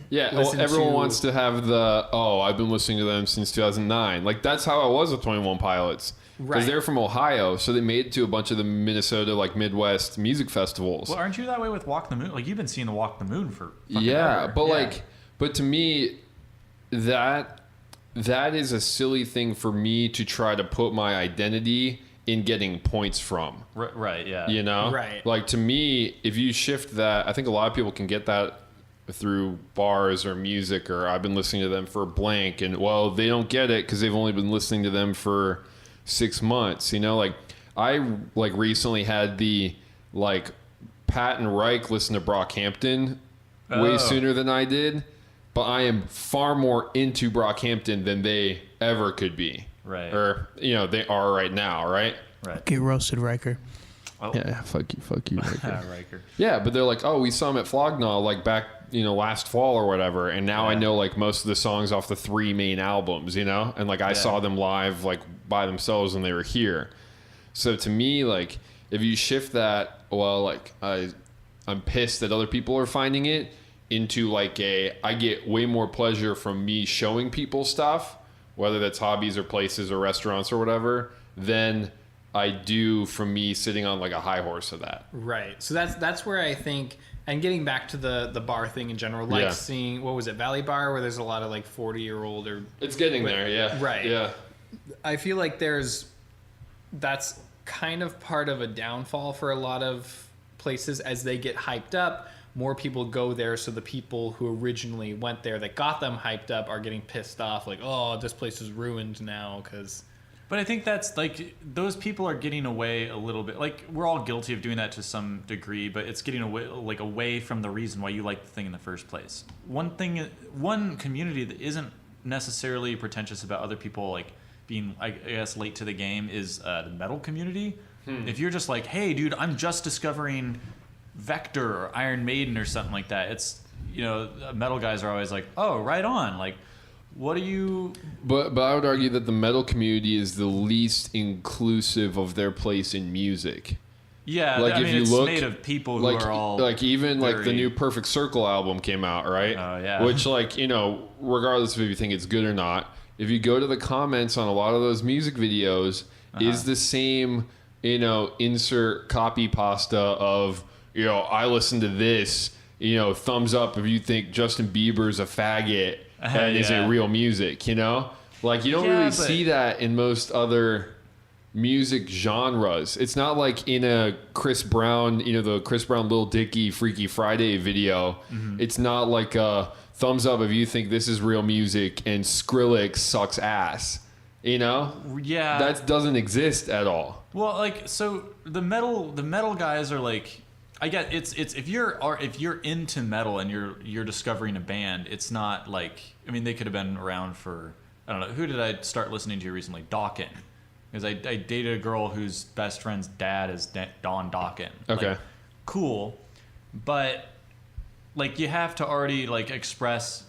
Yeah,
Listen
everyone
to-
wants to have I've been listening to them since 2009. Like, that's how I was with 21 Pilots. Because
Right.
they're from Ohio, so they made it to a bunch of the Minnesota, like, Midwest music festivals.
Well, aren't you that way with Walk the Moon? Like you've been seeing the Walk the Moon for fucking
Yeah,
ever.
but but to me, that is a silly thing for me to try to put my identity in getting points from.
Right, yeah.
Right.
Like, to me, if you shift that, I think a lot of people can get that through bars or music, or I've been listening to them for blank, and well, they don't get it because they've only been listening to them for 6 months. Like, I like recently had the like Pat and Reich listen to Brockhampton way
Oh.
sooner than I did, but I am far more into Brockhampton than they ever could be.
Right.
Or they are right now, right?
Right.
Get roasted, Riker.
Oh.
Yeah, fuck you. Riker.
Riker.
Yeah, but they're like, oh, we saw him at Flognaw like back, last fall or whatever, and now I
Yeah.
know like most of the songs off the 3 main albums, and like I saw them live like by themselves when they were here. So to me, like, if you shift that, well, like I'm pissed that other people are finding it, into like I get way more pleasure from me showing people stuff, whether that's hobbies or places or restaurants or whatever, than I do from me sitting on like a high horse of that.
Right. So that's where I think, and getting back to the bar thing in general, like
Yeah.
seeing, what was it, Valley Bar, where there's a lot of like 40-year-old or
It's getting there, yeah.
Right.
Yeah.
I feel like that's kind of part of a downfall for a lot of places as they get hyped up. More people go there, so the people who originally went there that got them hyped up are getting pissed off, like, oh, this place is ruined now because.
But I think that's like those people are getting away a little bit. Like we're all guilty of doing that to some degree, but it's getting away from the reason why you like the thing in the first place. One community that isn't necessarily pretentious about other people like being, I guess, late to the game is the metal community. If you're just like, hey, dude, I'm just discovering Vector or Iron Maiden or something like that, it's metal guys are always like, oh, right on, like. What do you...
But I would argue that the metal community is the least inclusive of their place in music.
Yeah,
Like,
I
if
mean,
you
it's
look,
made of people who
like
are all
even like the
very-
new Perfect Circle album came out, right?
Oh, yeah.
Which, like, you know, regardless of if you think it's good or not, if you go to the comments on a lot of those music videos, is the same, you know, insert copy pasta of, you know, I listen to this, you know, thumbs up if you think Justin Bieber's a faggot and isn't real music, you know? Like, you don't really see that in most other music genres. It's not like in a Chris Brown, you know, the Chris Brown Lil Dicky Freaky Friday video. It's not like a thumbs up if you think this is real music and Skrillex sucks ass. You know?
Yeah.
That doesn't exist at all.
Well, like, so the metal guys are like, I get it's if you're into metal and you're discovering a band, it's not like, I mean, they could have been around for, I don't know, who did I start listening to recently? Dawkins. Because I dated a girl whose best friend's dad is Don Dawkins.
Okay.
Like, cool. But, like, you have to already, like, express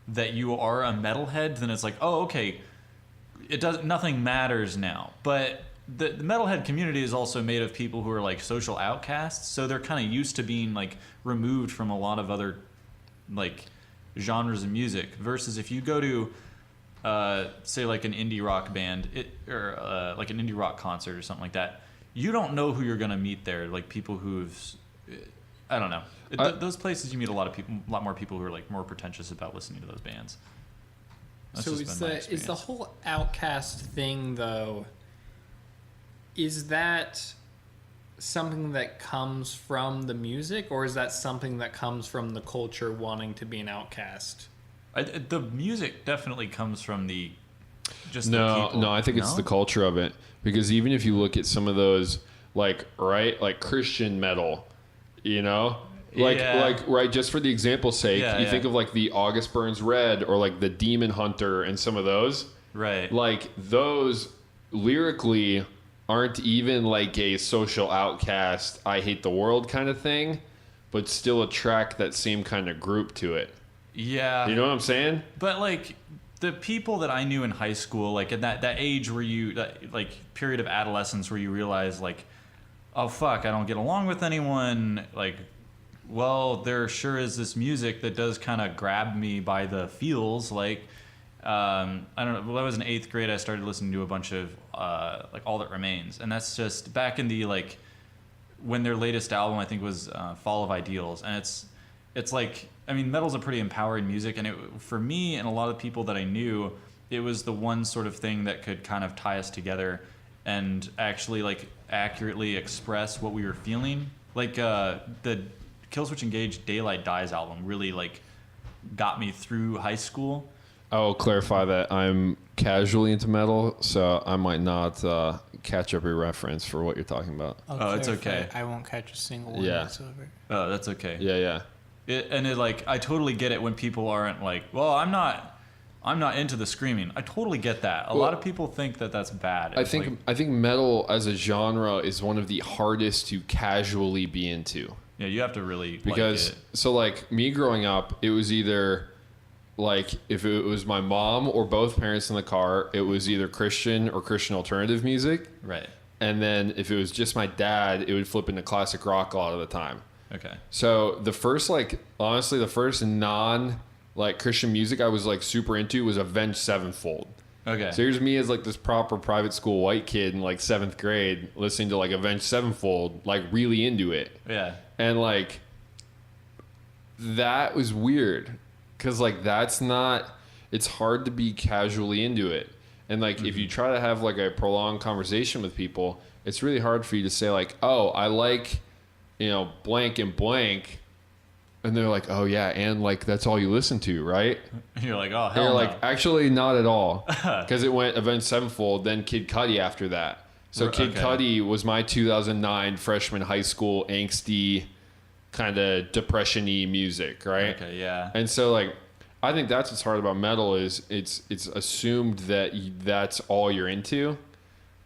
that you are a metalhead, then it's like, oh, okay, nothing matters now. But the metalhead community is also made of people who are, like, social outcasts, so they're kind of used to being, like, removed from a lot of other, like, genres of music. Versus if you go to say like an indie rock band, or like an indie rock concert or something like that, you don't know who you're gonna meet there. Like people who've, I don't know. Those places you meet a lot more people who are like more pretentious about listening to those bands. That's
So
just been my experience.
is the whole outcast thing though? Is that something that comes from the music, or is that something that comes from the culture wanting to be an outcast?
The music definitely comes from the people.
No, I think it's the culture of it. Because even if you look at some of those, like, right, like Christian metal, you know, like right, just for the example's sake, you think of like the August Burns Red or like the Demon Hunter and some of those,
right?
Like those lyrically aren't even like a social outcast, I hate the world kind of thing, but still attract that same kind of group to it.
Yeah.
You know what I'm saying?
But, like, the people that I knew in high school, like, in that age where like, period of adolescence where you realize, like, oh, fuck, I don't get along with anyone. Like, well, there sure is this music that does kind of grab me by the feels. Like, I don't know, when I was in 8th grade, I started listening to a bunch of, like, All That Remains. And that's just back in the, like, when their latest album, I think, was Fall of Ideals. And it's like, I mean, metal's a pretty empowering music, and for me and a lot of people that I knew, it was the one sort of thing that could kind of tie us together and actually, like, accurately express what we were feeling. Like, the Killswitch Engage Daylight Dies album really, like, got me through high school.
I'll clarify that I'm casually into metal, so I might not catch up your reference for what you're talking about.
It's okay.
I won't catch a single one
Yeah.
whatsoever.
Oh, that's okay.
Yeah.
Like, I totally get it when people aren't like, well, I'm not into the screaming. I totally get that. A lot of people think that that's bad.
I think metal as a genre is one of the hardest to casually be into.
Yeah, you have to really
Because
like it.
so like me growing up, it was either like if it was my mom or both parents in the car, it was either Christian or Christian alternative music.
Right.
And then if it was just my dad, it would flip into classic rock a lot of the time.
Okay.
So the first, like, honestly, the first non, like, Christian music I was, like, super into was Avenged Sevenfold.
Okay.
So here's me as, like, this proper private school white kid in, like, 7th grade listening to, like, Avenged Sevenfold, like, really into it.
Yeah.
And, like, that was weird. Because, like, that's not, it's hard to be casually into it. And, like, if you try to have, like, a prolonged conversation with people, it's really hard for you to say, like, oh, I like, you know, blank and blank, and they're like, oh yeah, and like that's all you listen to, right?
You're like, oh hell
and you're
no.
like, actually not at all, because it went Avenged Sevenfold, then Kid Cudi after that. So Kid Cudi was my 2009 freshman high school angsty, kind of depression-y music, right?
Okay, yeah.
And so like, I think that's what's hard about metal is it's assumed that that's all you're into.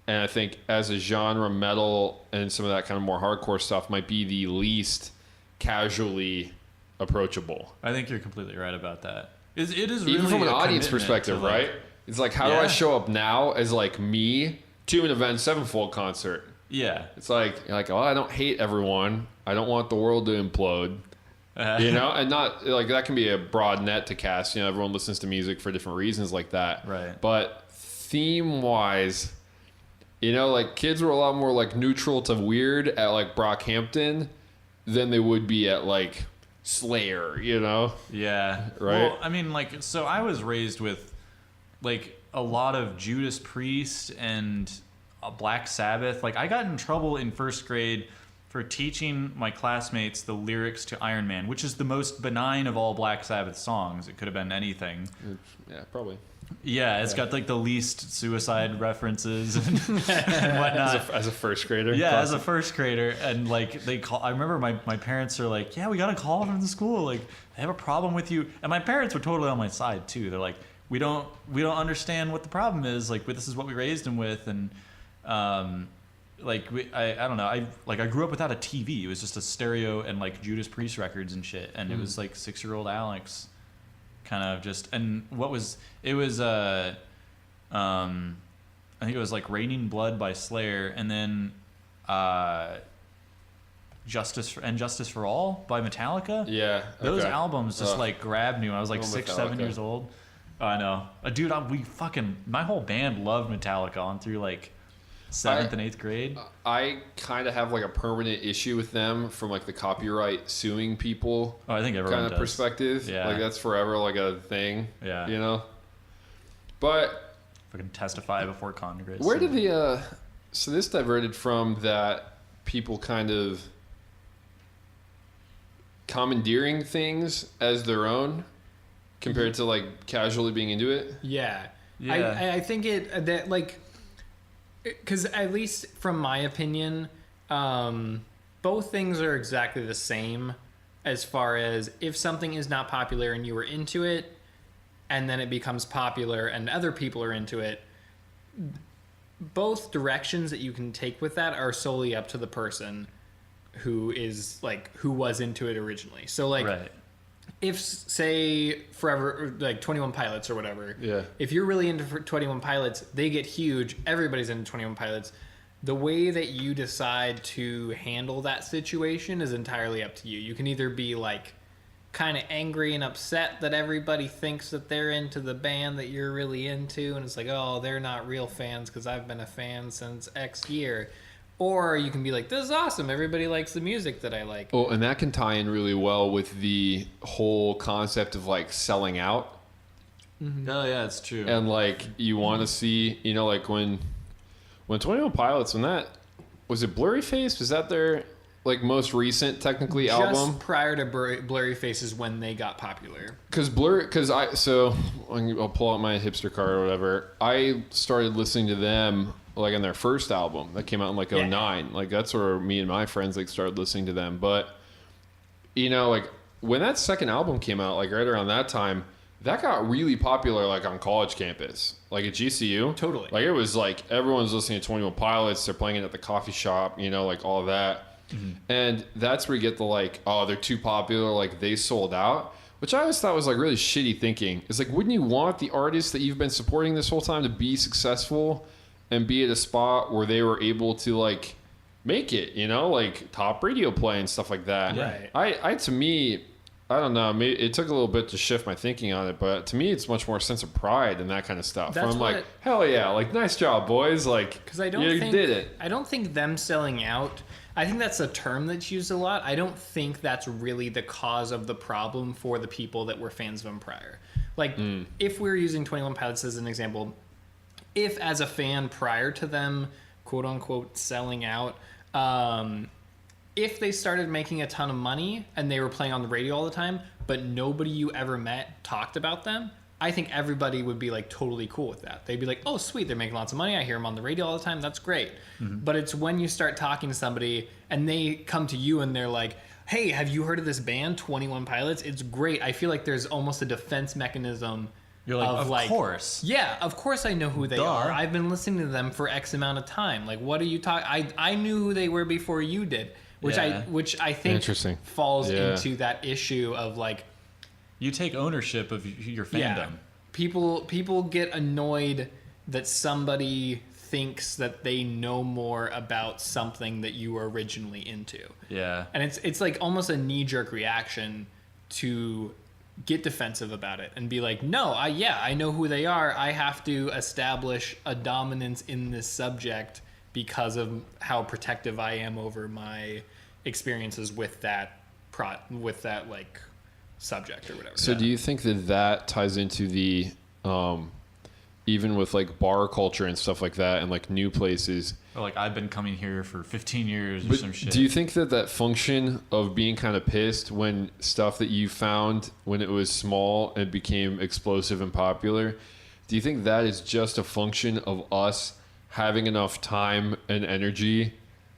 And I think as a genre, metal and some of that kind of more hardcore stuff might be the least casually approachable.
I think you're completely right about that. It is really
even from an
a
audience
commitment
perspective,
to, like,
right? It's like, how do I show up now as like me to an Avenged Sevenfold concert?
Yeah.
It's like, oh, I don't hate everyone. I don't want the world to implode. You know, and not like that can be a broad net to cast. You know, everyone listens to music for different reasons like that.
Right.
But theme wise, you know, like kids were a lot more like neutral to weird at like Brockhampton than they would be at like Slayer, you know?
Yeah.
Right.
Well, I mean, like, so I was raised with like a lot of Judas Priest and Black Sabbath. Like, I got in trouble in first grade for teaching my classmates the lyrics to Iron Man, which is the most benign of all Black Sabbath songs. It could have been anything.
Yeah, probably.
Yeah, it's got like the least suicide references and whatnot.
As a first grader?
Yeah, as a first grader. And like I remember my parents are like, yeah, we got a call from the school. Like, they have a problem with you. And my parents were totally on my side too. They're like, we don't understand what the problem is. Like, this is what we raised him with. And I don't know. I grew up without a TV. It was just a stereo and like Judas Priest records and shit. And it was like 6-year-old Alex kind of just, and it was I think it was like Raining Blood by Slayer, and then Justice for All by Metallica.
Yeah.
Those
okay.
albums just like grabbed me when I was like 6-7 years old. I know. Dude, my whole band loved Metallica on through like 7th and 8th grade.
I kind of have like a permanent issue with them from like the copyright suing people.
Oh, I think everyone
kind of
does.
perspective.
Yeah.
Like that's forever like a thing.
Yeah.
You know? But
Fucking testify before Congress.
where did the so this diverted from that people kind of commandeering things as their own compared to like casually being into it?
Yeah.
Yeah.
I think that like, because at least from my opinion, both things are exactly the same as far as if something is not popular and you were into it and then it becomes popular and other people are into it, both directions that you can take with that are solely up to the person who was into it originally. So like,
Right.
if say Forever, like 21 Pilots or whatever,
Yeah.
if you're really into 21 Pilots, they get huge. Everybody's into 21 Pilots. The way that you decide to handle that situation is entirely up to you. You can either be like kind of angry and upset that everybody thinks that they're into the band that you're really into, and it's like, oh, they're not real fans because I've been a fan since X year. Or you can be like, this is awesome. Everybody likes the music that I like.
Oh, and that can tie in really well with the whole concept of like selling out.
Oh yeah, it's true.
And like you want to see, you know, like when 21 Pilots, when that was it Blurry Face? Was that their like most recent technically album?
Just prior to Blurry Faces when they got popular.
I'll pull out my hipster card or whatever. I started listening to them like on their first album that came out in like 2009. Like that's where me and my friends like started listening to them. But you know, like when that second album came out, like right around that time, that got really popular like on college campus, like at GCU.
Totally.
Like it was like everyone's listening to 21 Pilots. They're playing it at the coffee shop, you know, like all of that. Mm-hmm. And that's where you get the like, oh, they're too popular, like they sold out, which I always thought was like really shitty thinking. It's like, wouldn't you want the artists that you've been supporting this whole time to be successful and be at a spot where they were able to like make it, you know, like top radio play and stuff like that.
Right.
I to me, I don't know, maybe it took a little bit to shift my thinking on it, but to me it's much more sense of pride and that kind of stuff.
That's
I'm like, hell yeah, like nice job, boys. Like,
because I
you did it.
I don't think them selling out, I think that's a term that's used a lot. I don't think that's really the cause of the problem for the people that were fans of them prior. Like, if we're using 21 Pilots as an example, if as a fan prior to them, quote unquote, selling out, if they started making a ton of money and they were playing on the radio all the time, but nobody you ever met talked about them, I think everybody would be like totally cool with that. They'd be like, oh, sweet, they're making lots of money. I hear them on the radio all the time. That's great. Mm-hmm. But it's when you start talking to somebody and they come to you and they're like, hey, have you heard of this band, 21 Pilots? It's great. I feel like there's almost a defense mechanism.
You're like, of course.
Yeah, of course I know who they are. I've been listening to them for X amount of time. Like, what are you talking? I knew who they were before you did, which I think falls into that issue of like,
you take ownership of your fandom.
Yeah, people get annoyed that somebody thinks that they know more about something that you were originally into.
Yeah.
And it's like almost a knee-jerk reaction to get defensive about it and be like, no, I know who they are. I have to establish a dominance in this subject because of how protective I am over my experiences with that like subject or whatever.
So do you think that ties into the even with like bar culture and stuff like that and like new places?
Or like I've been coming here for 15 years or
But
some shit.
do you think that function of being kind of pissed when stuff that you found when it was small and became explosive and popular, do you think that is just a function of us having enough time and energy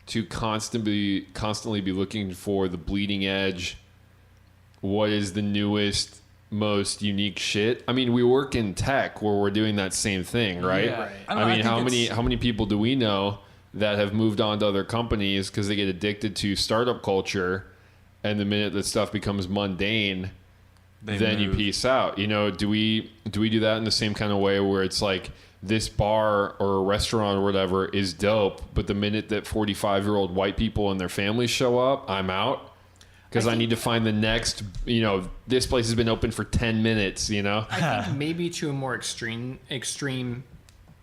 to constantly be looking for the bleeding edge? What is the newest, most unique shit? I mean, we work in tech where we're doing that same thing, right?
Yeah.
Right.
I don't know,
I mean,
think
how many people do we know that have moved on to other companies because they get addicted to startup culture, and the minute that stuff becomes mundane, then you
move.
peace out. You know, do we do that in the same kind of way where it's like this bar or a restaurant or whatever is dope, but the minute that 45-year-old white people and their families show up, I'm out because I need to find the next, you know, this place has been open for 10 minutes, you know?
I think maybe to a more extreme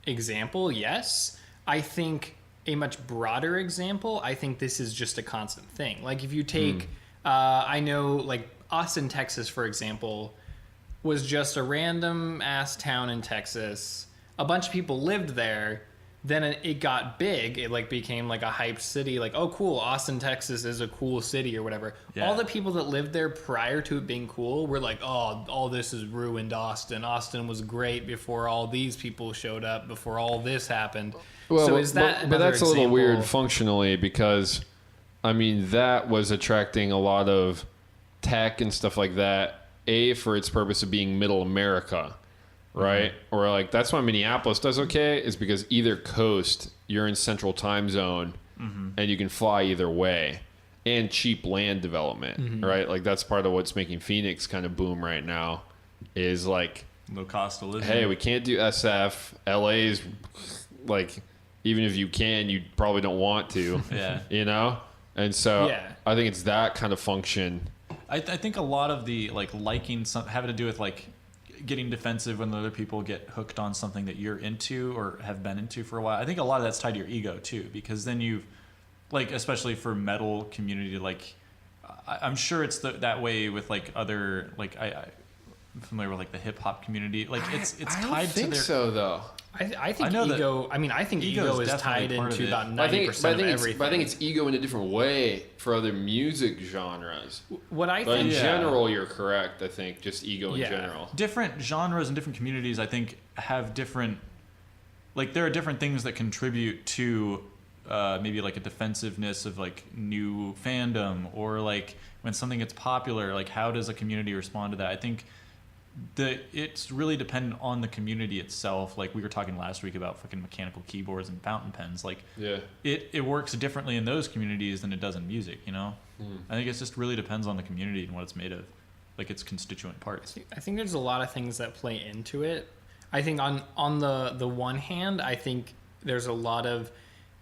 example, yes. I think a much broader example, I think this is just a constant thing. Like if you take, I know like Austin, Texas, for example, was just a random ass town in Texas. A bunch of people lived there. Then it got big. It like became like a hyped city. Like, oh, cool, Austin, Texas is a cool city or whatever.
Yeah.
All the people that lived there prior to it being cool were like, oh, all this has ruined Austin. Austin was great before all these people showed up, before all this happened.
Well,
so is that
but that's a little
example?
weird functionally because, I mean, that was attracting a lot of tech and stuff like that, for its purpose of being middle America, right? Mm-hmm. Or like that's why Minneapolis does okay is because either coast, you're in central time zone and you can fly either way, and cheap land development, right? Like that's part of what's making Phoenix kind of boom right now is like,
Low cost of living.
hey, we can't do SF. LA's like, even if you can, you probably don't want to,
Yeah.
you know? And so
Yeah.
I think it's that kind of function.
I think a lot of the like liking some having to do with like getting defensive when other people get hooked on something that you're into or have been into for a while. I think a lot of that's tied to your ego too, because then you've like, especially for metal community, like I'm sure it's that way with like other like I'm familiar with like the hip hop community. Like it's
I
tied
don't think
to their.
so though.
I think
I know that
ego. I mean, I think
ego
ego
is
is tied
definitely part of
into
it.
about
I
90%
think
of everything.
but I think it's ego in a different way for other music genres.
What I
But in
think.
Yeah.
general, you're correct. I think just ego in
Yeah.
general.
Different genres and different communities, I think, have different. Like there are different things that contribute to maybe like a defensiveness of like new fandom, or like when something gets popular, like how does a community respond to that? I think it's really dependent on the community itself. Like we were talking last week about fucking mechanical keyboards and fountain pens. Like
Yeah.
it works differently in those communities than it does in music, you know? I think it just really depends on the community and what it's made of, like its constituent parts.
I think there's a lot of things that play into it. I think on the one hand, I think there's a lot of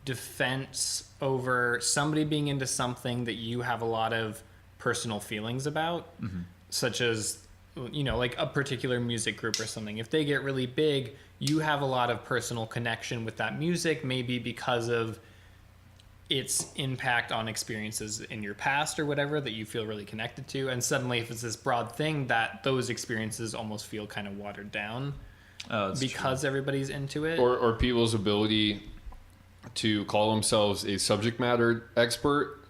defense over somebody being into something that you have a lot of personal feelings about, such as, you know, like a particular music group or something. If they get really big, you have a lot of personal connection with that music, maybe because of its impact on experiences in your past or whatever that you feel really connected to. And suddenly, if it's this broad thing, that those experiences almost feel kind of watered down because everybody's into it.
Or people's ability to call themselves a subject matter expert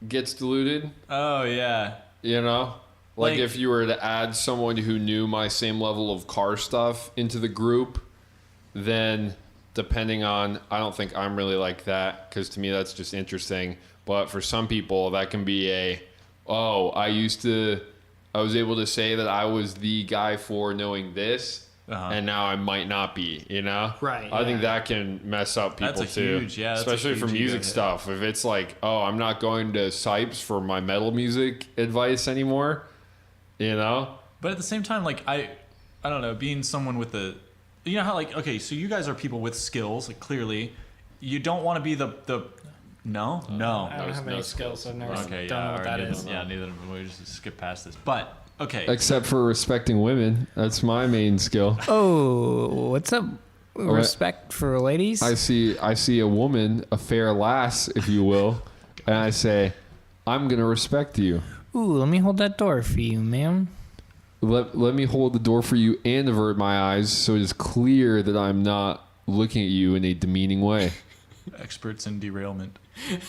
gets diluted.
Oh yeah.
You know? Like
Like-
if you were to add someone who knew my same level of car stuff into the group, then depending on, I don't think I'm really like that, because to me that's just interesting. But for some people that can be I was able to say that I was the guy for knowing this, and now I might not be, you know?
Right,
I think
yeah.
that can mess up people
That's a
too.
huge- yeah, that's a
especially for
huge
music
ego hit.
stuff. If it's like, oh, I'm not going to Sipes for my metal music advice anymore, you know?
But at the same time, like I don't know, being someone with a you know how like, okay, so you guys are people with skills, like clearly. You don't want to be the no.
I don't have any skills, so I've never don't know what that is.
Yeah, neither. We just skip past this. But okay.
Except for respecting women, that's my main skill.
Oh, what's up? Respect for ladies.
I see a woman, a fair lass, if you will, and I say, I'm gonna respect you.
Ooh, let me hold that door for you, ma'am.
Let me hold the door for you and avert my eyes so it is clear that I'm not looking at you in a demeaning way.
Experts in derailment.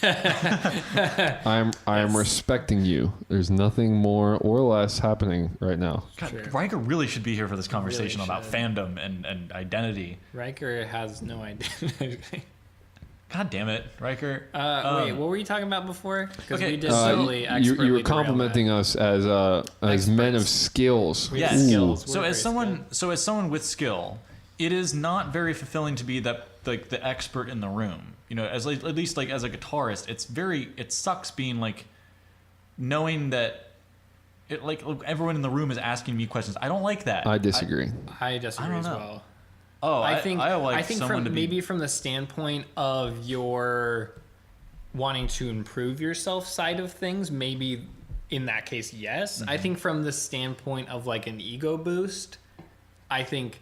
I am respecting you. There's nothing more or less happening right now.
God,
Sure.
Riker really should be here for this conversation
Really
about
should.
fandom and identity.
Riker has no idea.
God damn it, Riker.
Wait, what were you talking about before? Because
Okay,
we just
so
totally
you
expertly
were
derailed
complimenting us as men of
Experts.
skills.
We
Yes.
have
Ooh.
skills.
So
We're
as
very
someone with skill, it is not very fulfilling to be that like the expert in the room. You know, as like, at least like as a guitarist, it sucks being like knowing that it like everyone in the room is asking me questions. I don't like that.
I disagree.
I disagree
don't
as
know.
well.
I
think
like someone
from
to be
maybe from the standpoint of your wanting to improve yourself side of things, maybe in that case, yes. I think from the standpoint of like an ego boost, I think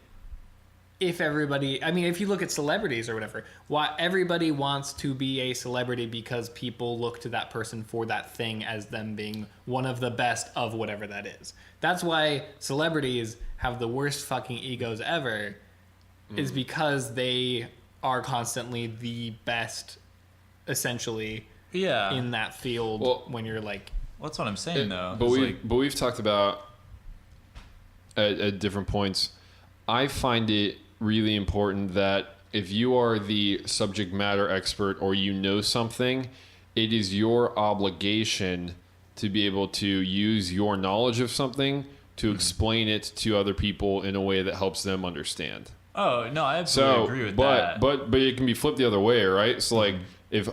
if you look at celebrities or whatever, why everybody wants to be a celebrity because people look to that person for that thing as them being one of the best of whatever that is. That's why celebrities have the worst fucking egos ever, is because they are constantly the best, essentially,
yeah.
in that field.
Well,
when you're like,
Well, that's what I'm saying though.
But
It's
we've talked about at different points. I find it really important that if you are the subject matter expert or you know something, it is your obligation to be able to use your knowledge of something to explain it to other people in a way that helps them understand.
oh no, I absolutely agree with that.
But it can be flipped the other way, right? So like if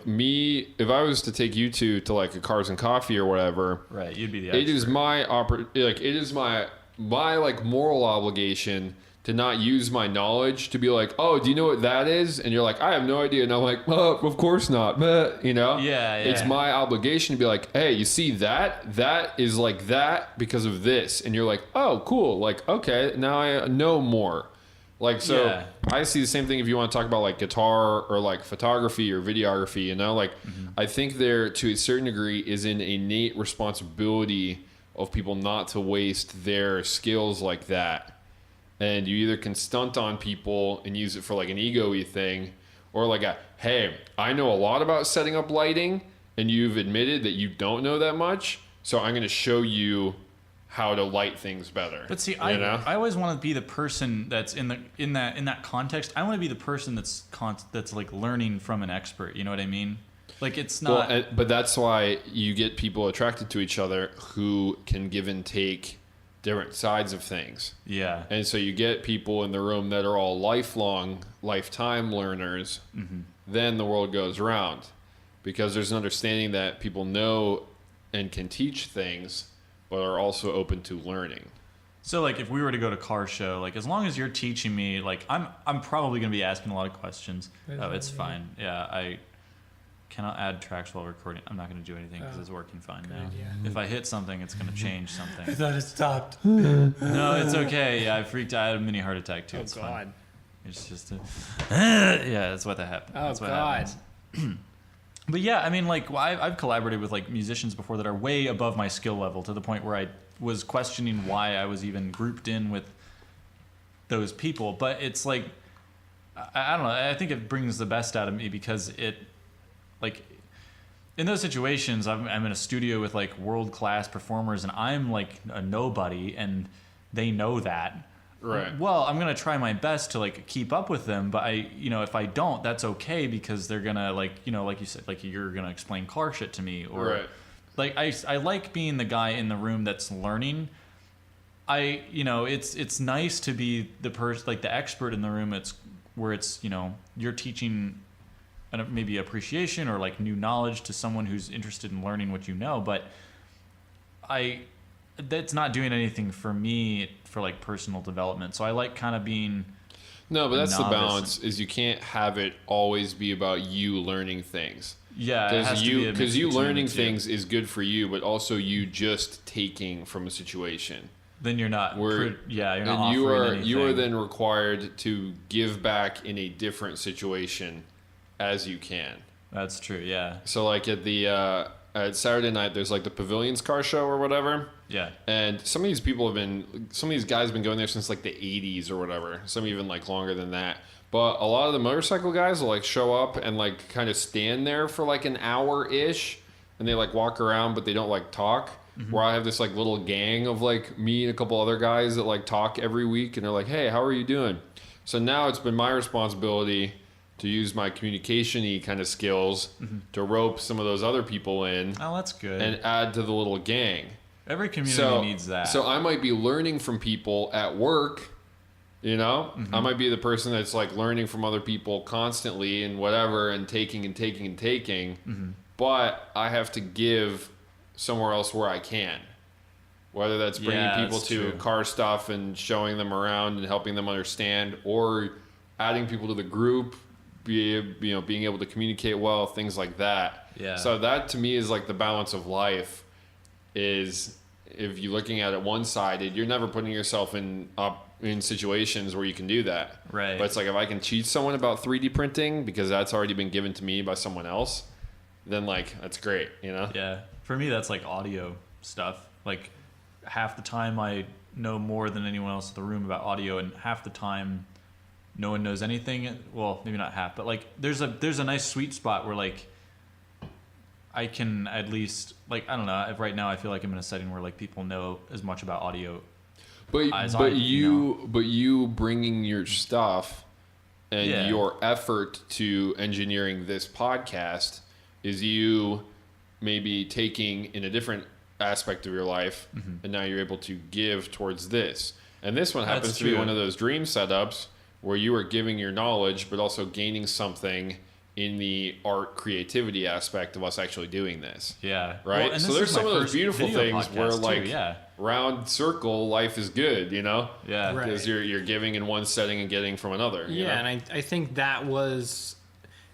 I was to take you two to like a Cars and Coffee or whatever,
right, you'd be the
it is
expert.
my like moral obligation to not use my knowledge to be like, oh, do you know what that is? And you're like, I have no idea. And I'm like, oh, of course not. But, you know?
Yeah.
It's my obligation to be like, hey, you see that? That is like that because of this. And you're like, oh, cool. Like, okay, now I know more. Like, so
Yeah.
I see the same thing if you want to talk about like guitar or like photography or videography, you know? Like, I think there, to a certain degree, is an innate responsibility of people not to waste their skills like that. And you either can stunt on people and use it for like an ego-y thing, or like hey, I know a lot about setting up lighting, and you've admitted that you don't know that much, so I'm going to show you how to light things better.
But see,
you
I
know?
always want to be the person that's in that context. I want to be the person that's like learning from an expert. You know what I mean? Like it's not.
Well, but that's why you get people attracted to each other who can give and take different sides of things.
Yeah.
And so you get people in the room that are all lifetime learners. Then the world goes round, because there's an understanding that people know and can teach things, but are also open to learning.
So like if we were to go to car show, like as long as you're teaching me, like I'm probably gonna be asking a lot of questions. Oh, it's fine. Yeah, I cannot add tracks while recording. I'm not gonna do anything because it's working fine now.
idea.
If I hit something, it's gonna change something.
thought it stopped.
No, it's okay. Yeah, I freaked out. I had a mini heart attack too.
Oh
It's
God.
fine. It's just yeah, that's what that happened.
Oh
That's what
God.
happens. But yeah, I mean, like I've collaborated with like musicians before that are way above my skill level, to the point where I was questioning why I was even grouped in with those people. But it's like I don't know. I think it brings the best out of me, because it like in those situations I'm in a studio with like world-class performers, and I'm like a nobody, and they know that.
Right.
Well, I'm gonna try my best to like keep up with them, but if I don't, that's okay, because they're gonna like you said, like you're gonna explain car shit to me, or
Right.
like I like being the guy in the room that's learning. It's nice to be the person, like the expert in the room. It's where it's you're teaching maybe appreciation or like new knowledge to someone who's interested in learning what you know, but that's not doing anything for me for like personal development. So I like kind of being
No, but
a
that's the
novice.
balance. Is you can't have it always be about you learning things.
Yeah, it has to be a mix
Because you
between
learning
the two.
things is good for you, but also you just taking from a situation.
Then you're not.
Where
You're not
and you
offering
are
anything.
you are then required to give back in a different situation as you can.
That's true. Yeah.
So like at the at Saturday night, there's like the Pavilions car show or whatever.
Yeah.
And some of these guys have been going there since like the 80s or whatever. Some even like longer than that. But a lot of the motorcycle guys will like show up and like kind of stand there for like an hour-ish. And they like walk around, but they don't like talk.
Mm-hmm.
Where I have this like little gang of like me and a couple other guys that like talk every week. And they're like, hey, how are you doing? So now it's been my responsibility to use my communication-y kind of skills to rope some of those other people in
Oh, that's good.
and add to the little gang.
Every community needs that.
So I might be learning from people at work, you know? I might be the person that's like learning from other people constantly and whatever and taking and taking and taking. But I have to give somewhere else where I can. Whether that's bringing people
that's
to
true.
car stuff and showing them around and helping them understand, or adding people to the group, being able to communicate well, things like that.
Yeah.
So that to me is like the balance of life. Is if you're looking at it one-sided, you're never putting yourself in situations where you can do that.
Right.
But it's like if I can teach someone about 3D printing because that's already been given to me by someone else, then like that's great, you know?
Yeah. For me, that's like audio stuff. Like half the time I know more than anyone else in the room about audio, and half the time no one knows anything. Well, maybe not half, but like there's a nice sweet spot where like I can at least, like, I don't know, right now I feel like I'm in a setting where like people know as much about audio.
But you bringing your stuff and your effort to engineering this podcast is you maybe taking in a different aspect of your life, and now you're able to give towards this. And this one happens
That's
to be
true.
one of those dream setups where you are giving your knowledge, but also gaining something in the art creativity aspect of us actually doing this.
Yeah.
Right?
Well, and
so
this
there's
is my
some of those
first
beautiful
video
things where
podcast, too,
like
yeah.
round circle life is good, you know?
Yeah.
Right.
Because you're giving in one setting and getting from another. you
Yeah,
know?
and I think that was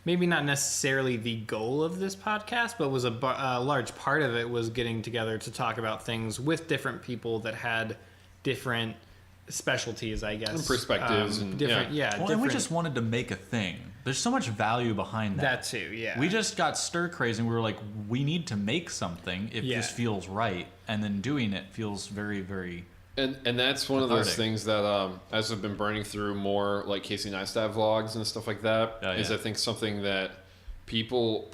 maybe not necessarily the goal of this podcast, but was a large part of it was getting together to talk about things with different people that had different specialties, I guess.
And perspectives and-
different,
yeah.
yeah.
Well, and we
different-
just wanted to make a thing. There's so much value behind that.
that too, yeah.
We just got stir crazy and we were like, we need to make something if
Yeah.
this feels right. And then doing it feels very, very...
And that's one of those
Cathartic.
things that as I've been burning through more like Casey Neistat vlogs and stuff like that,
Oh,
is
yeah.
I think something that people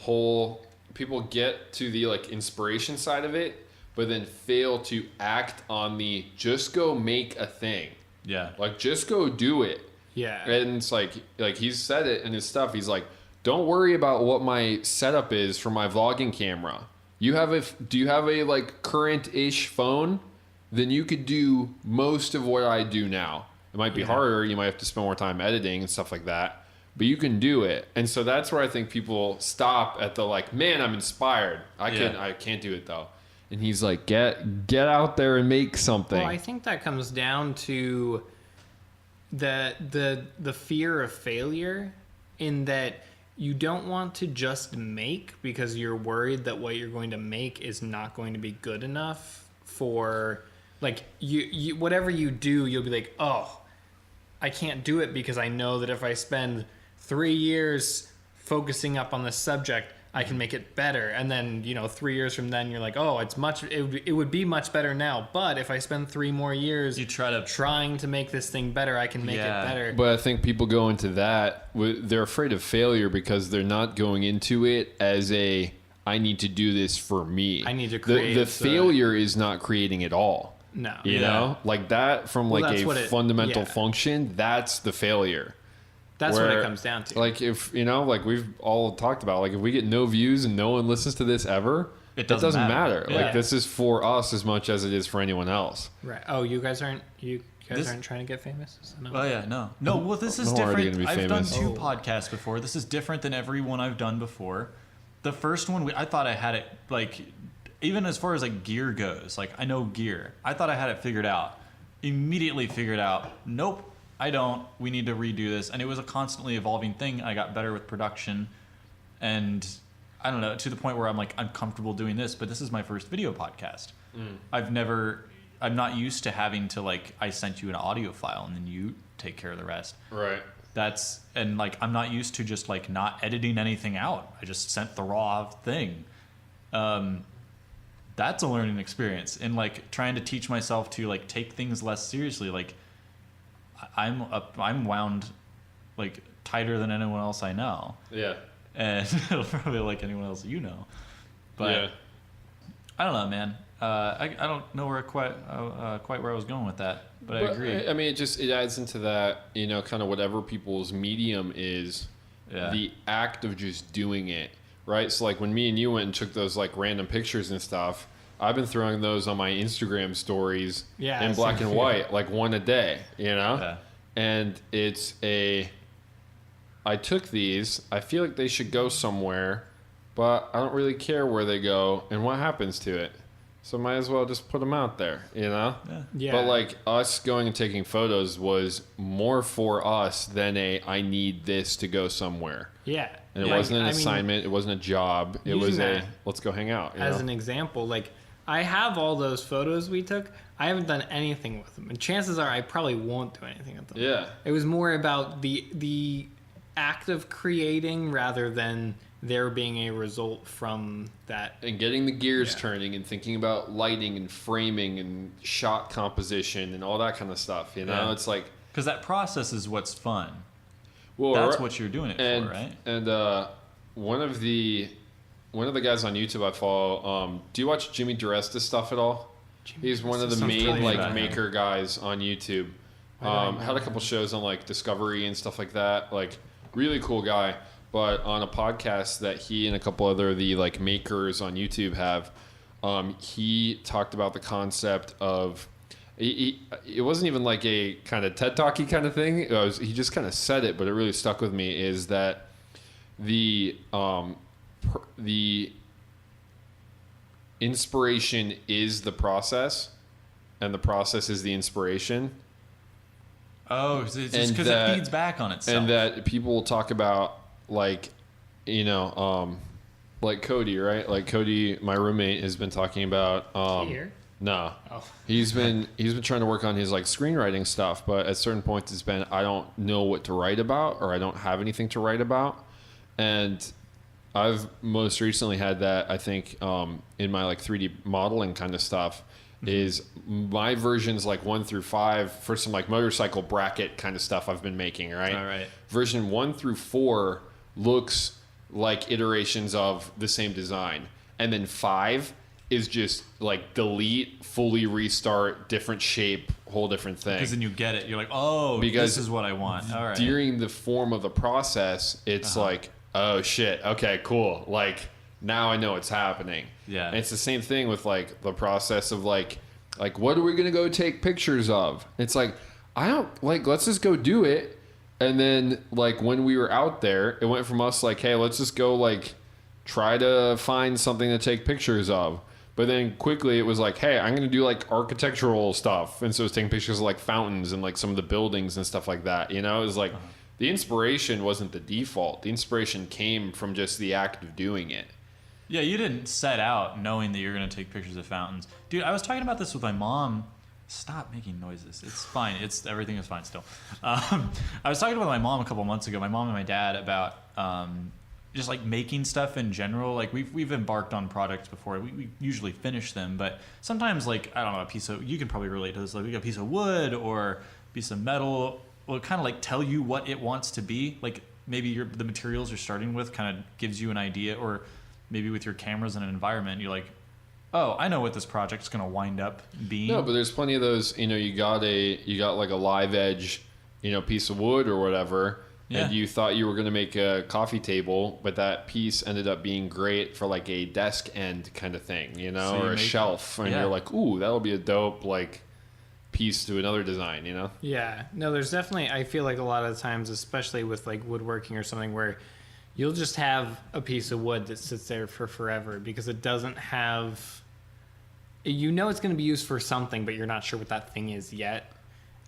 get to the like inspiration side of it, but then fail to act on the just go make a thing.
Yeah.
Like just go do it.
yeah.
And it's like he's said it in his stuff. He's like, don't worry about what my setup is for my vlogging camera. Do you have a like current-ish phone? Then you could do most of what I do now. It might be harder. You might have to spend more time editing and stuff like that. But you can do it. And so that's where I think people stop at the like, man, I'm inspired. I can't do it though. And he's like, get out there and make something.
Well, I think that comes down to the fear of failure, in that you don't want to just make because you're worried that what you're going to make is not going to be good enough for, like, you whatever you do, you'll be like, oh, I can't do it because I know that if I spend 3 years focusing up on this subject, I can make it better. And then, 3 years from then, you're like, oh, it would be much better now. But if I spend 3 more years trying to make this thing better, I can make it better.
But I think people go into that, they're afraid of failure because they're not going into it as I need to do this for me.
I need to create.
The failure is not creating it all.
No.
You know? Like that from
that's what
fundamental function, that's the failure.
That's what it comes down to.
Like if, like we've all talked about, like if we get no views and no one listens to this ever, it doesn't matter.
Yeah.
Like this is for us as much as it is for anyone else.
Right. Oh, you guys aren't trying to get famous? Is that not-
Oh yeah, no. Well, this is
I'm already
different.
gonna be
I've done
famous.
2 podcasts before. This is different than every one I've done before. The first one, I thought I had it, like, even as far as like gear goes. Like I know gear. I thought I had it figured out. Immediately figured out. Nope. I don't. We need to redo this. And it was a constantly evolving thing. I got better with production. And I don't know, to the point where I'm like, I'm comfortable doing this, but this is my first video podcast. I'm not used to having to like, I sent you an audio file and then you take care of the rest.
Right.
And like, I'm not used to just like not editing anything out. I just sent the raw thing. That's a learning experience. And like trying to teach myself to like take things less seriously. Like I'm wound like tighter than anyone else I know.
Yeah.
And probably like anyone else you know. But I don't know, man. I don't know quite where I was going with that, but I agree.
I mean, it adds into that, you know, kind of whatever people's medium is, the act of just doing it, right? So like when me and you went and took those like random pictures and stuff, I've been throwing those on my Instagram stories in black and white, like one a day, you know?
Yeah.
And I took these, I feel like they should go somewhere, but I don't really care where they go and what happens to it. So might as well just put them out there, you know?
Yeah.
But like us going and taking photos was more for us than I need this to go somewhere.
Yeah.
And it wasn't an assignment. It wasn't a job. It was let's go hang out.
As an example, like I have all those photos we took. I haven't done anything with them. And chances are I probably won't do anything with them.
Yeah.
It was more about the act of creating rather than there being a result from that.
And getting the gears turning and thinking about lighting and framing and shot composition and all that kind of stuff, you know? It's like...
Because that process is what's fun.
Well,
that's what you're doing it for, right?
And one of the guys on YouTube I follow, do you watch Jimmy DiResta stuff at all? He's one of the main maker guys on YouTube. Had a couple shows on like Discovery and stuff like that. Like really cool guy. But on a podcast that he and a couple other of the like makers on YouTube have, he talked about the concept of it wasn't even like a kind of TED Talky kind of thing. He just kind of said it, but it really stuck with me. Is that the inspiration is the process, and the process is the inspiration.
Oh, it's just because it feeds back on itself.
And that people will talk about, like, you know, like Cody, right? Like Cody, my roommate, has been talking about.
Here?
No.
Oh.
He's been trying to work on his like screenwriting stuff, but at certain points it's been I don't know what to write about, or I don't have anything to write about. And I've most recently had that, I think, in my like 3D modeling kind of stuff. Is my versions like 1 through 5 for some like motorcycle bracket kind of stuff I've been making, right?
All right.
Version 1 through 4 looks like iterations of the same design, and then 5 is just like delete, fully restart, different shape, whole different thing.
Because then you get it. You're like, oh, because this is what I want. All right.
During the form of the process, it's like, oh shit, okay, cool. Like now I know what's happening.
Yeah.
And it's the same thing with like the process of like what are we gonna go take pictures of? It's like I don't like let's just go do it. And then like when we were out there, it went from us like, hey, let's just go like try to find something to take pictures of. But then quickly it was like, hey, I'm going to do like architectural stuff. And so I was taking pictures of like fountains and like some of the buildings and stuff like that. You know, it was like the inspiration wasn't the default. The inspiration came from just the act of doing it.
Yeah, you didn't set out knowing that you're going to take pictures of fountains. Dude, I was talking about this with my mom. Stop making noises. It's fine. Everything is fine still. I was talking with my mom a couple months ago, my mom and my dad, about just like making stuff in general. Like we've embarked on projects before. We usually finish them, but sometimes like, I don't know, a piece of, you can probably relate to this, like we got a piece of wood or a piece of metal will kind of like tell you what it wants to be. Like maybe the materials you're starting with kind of gives you an idea, or maybe with your cameras in an environment, you're like, oh, I know what this project's going to wind up being.
No, but there's plenty of those, you know, you got like a live edge, you know, piece of wood or whatever. Yeah. And you thought you were going to make a coffee table, but that piece ended up being great for like a desk end kind of thing, you know, or a shelf. And you're like, ooh, that'll be a dope like piece to another design, you know?
Yeah. No, there's definitely, I feel like a lot of times, especially with like woodworking or something, where you'll just have a piece of wood that sits there for forever because it doesn't have, you know, it's going to be used for something, but you're not sure what that thing is yet.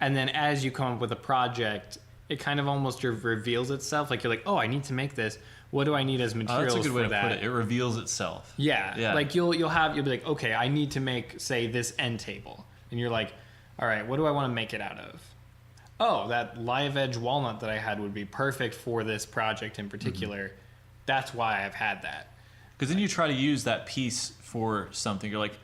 And then as you come up with a project, it kind of almost reveals itself. Like you're like, oh, I need to make this. What do I need as materials
that's a good way
for
to
that?
put it. It reveals itself.
Yeah. Like you'll be like, okay, I need to make, say, this end table. And you're like, all right, what do I want to make it out of? Oh, that live edge walnut that I had would be perfect for this project in particular. That's why I've had that.
Because then you try to use that piece for something. You're like,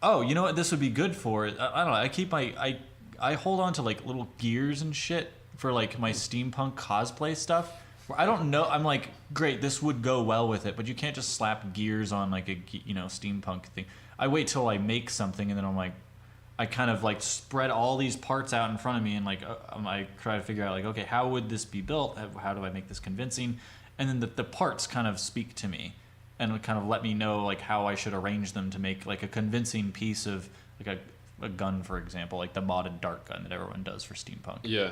oh, you know what this would be good for? I don't know. I keep I hold on to like little gears and shit for like my steampunk cosplay stuff. Where I don't know. I'm like, great, this would go well with it, but you can't just slap gears on like a steampunk thing. I wait till I make something and then I'm like, I kind of like spread all these parts out in front of me and like I try to figure out like, okay, how would this be built? How do I make this convincing? And then the parts kind of speak to me and kind of let me know like how I should arrange them to make like a convincing piece of like a gun, for example, like the modded dart gun that everyone does for steampunk.
Yeah.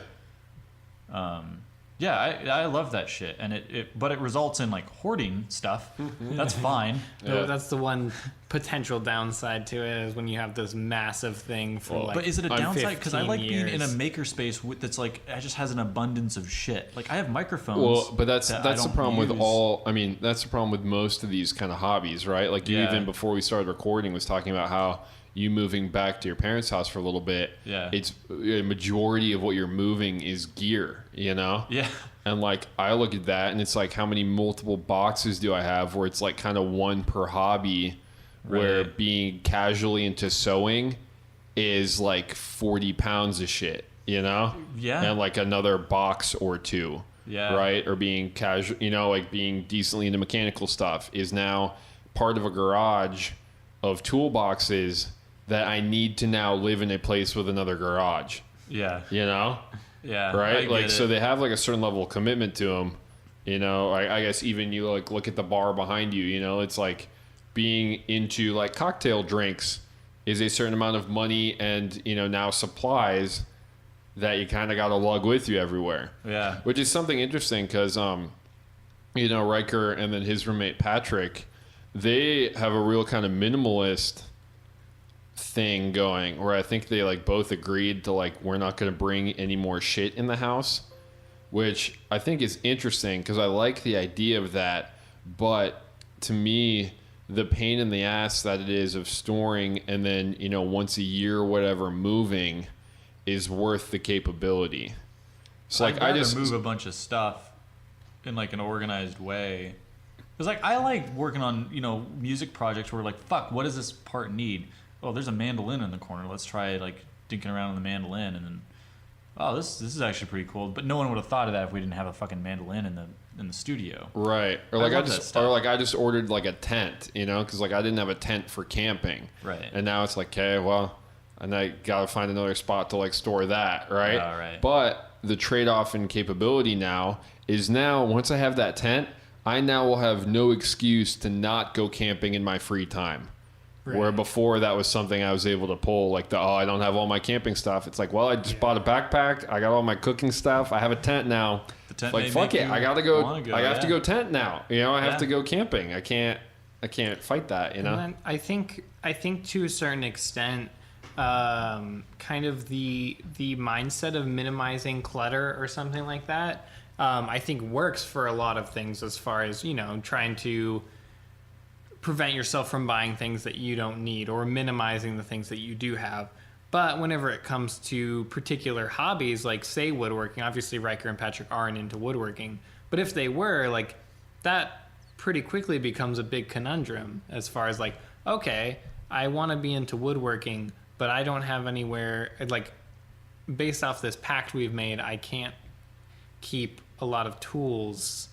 Yeah, I love that shit, and but it results in like hoarding stuff. That's fine.
Yeah.
That's the one potential downside to it is when you have this massive thing for like.
But is it a downside? Because I
15
like being in a
years.
makerspace that's like it just has an abundance of shit. Like I have microphones.
Well, but that's
that I
the
don't
problem with
use.
all. I mean, that's the problem with most of these kind of hobbies, right? Like you even before we started recording was talking about how you moving back to your parents' house for a little bit.
Yeah.
It's a majority of what you're moving is gear, you know?
Yeah.
And like I look at that and it's like how many multiple boxes do I have where it's like kind of one per hobby where
Right.
being casually into sewing is like 40 pounds of shit, you know?
Yeah.
And like another box or two.
Yeah.
Right? Or being casual, you know, like being decently into mechanical stuff is now part of a garage of toolboxes that I need to now live in a place with another garage,
Yeah.
you know?
Yeah.
Right?
I
Like,
get
so
it.
they have like a certain level of commitment to them, you know? I guess even you like look at the bar behind you, you know, it's like being into like cocktail drinks is a certain amount of money and, you know, now supplies that you kind of got to lug with you everywhere.
Yeah.
Which is something interesting because, you know, Riker and then his roommate Patrick, they have a real kind of minimalist thing going where I think they like both agreed to like, we're not going to bring any more shit in the house, which I think is interesting because I like the idea of that. But to me, the pain in the ass that it is of storing and then, you know, once a year or whatever moving is worth the capability. So like
I'd
I
rather
just
move a bunch of stuff in like an organized way. Because like I like working on, you know, music projects where like, fuck, what does this part need? Oh, there's a mandolin in the corner. Let's try like dinking around on the mandolin, and then oh, this is actually pretty cool. But no one would have thought of that if we didn't have a fucking mandolin in the studio.
right, or
I
like
love that stuff.
I just ordered like a tent, you know, because like I didn't have a tent for camping,
Right.
and now it's like, okay, well, and I gotta find another spot to like store that, right?
Oh, right.
But the trade-off in capability now is now once I have that tent, I now will have no excuse to not go camping in my free time.
Right.
Where before that was something I was able to pull, like I don't have all my camping stuff. It's like, well, I just bought a backpack. I got all my cooking stuff. I have a tent now.
The tent
like,
may
fuck
make
it.
you
I gotta go.
wanna go,
I have to
yeah.
go tent now. You know, I have
Yeah.
to go camping. I can't fight that. You know.
And then I think to a certain extent, kind of the mindset of minimizing clutter or something like that, I think works for a lot of things as far as, you know, trying to prevent yourself from buying things that you don't need or minimizing the things that you do have. But whenever it comes to particular hobbies, like say woodworking, obviously Riker and Patrick aren't into woodworking, but if they were, like that pretty quickly becomes a big conundrum as far as like, okay, I want to be into woodworking, but I don't have anywhere, like based off this pact we've made, I can't keep a lot of tools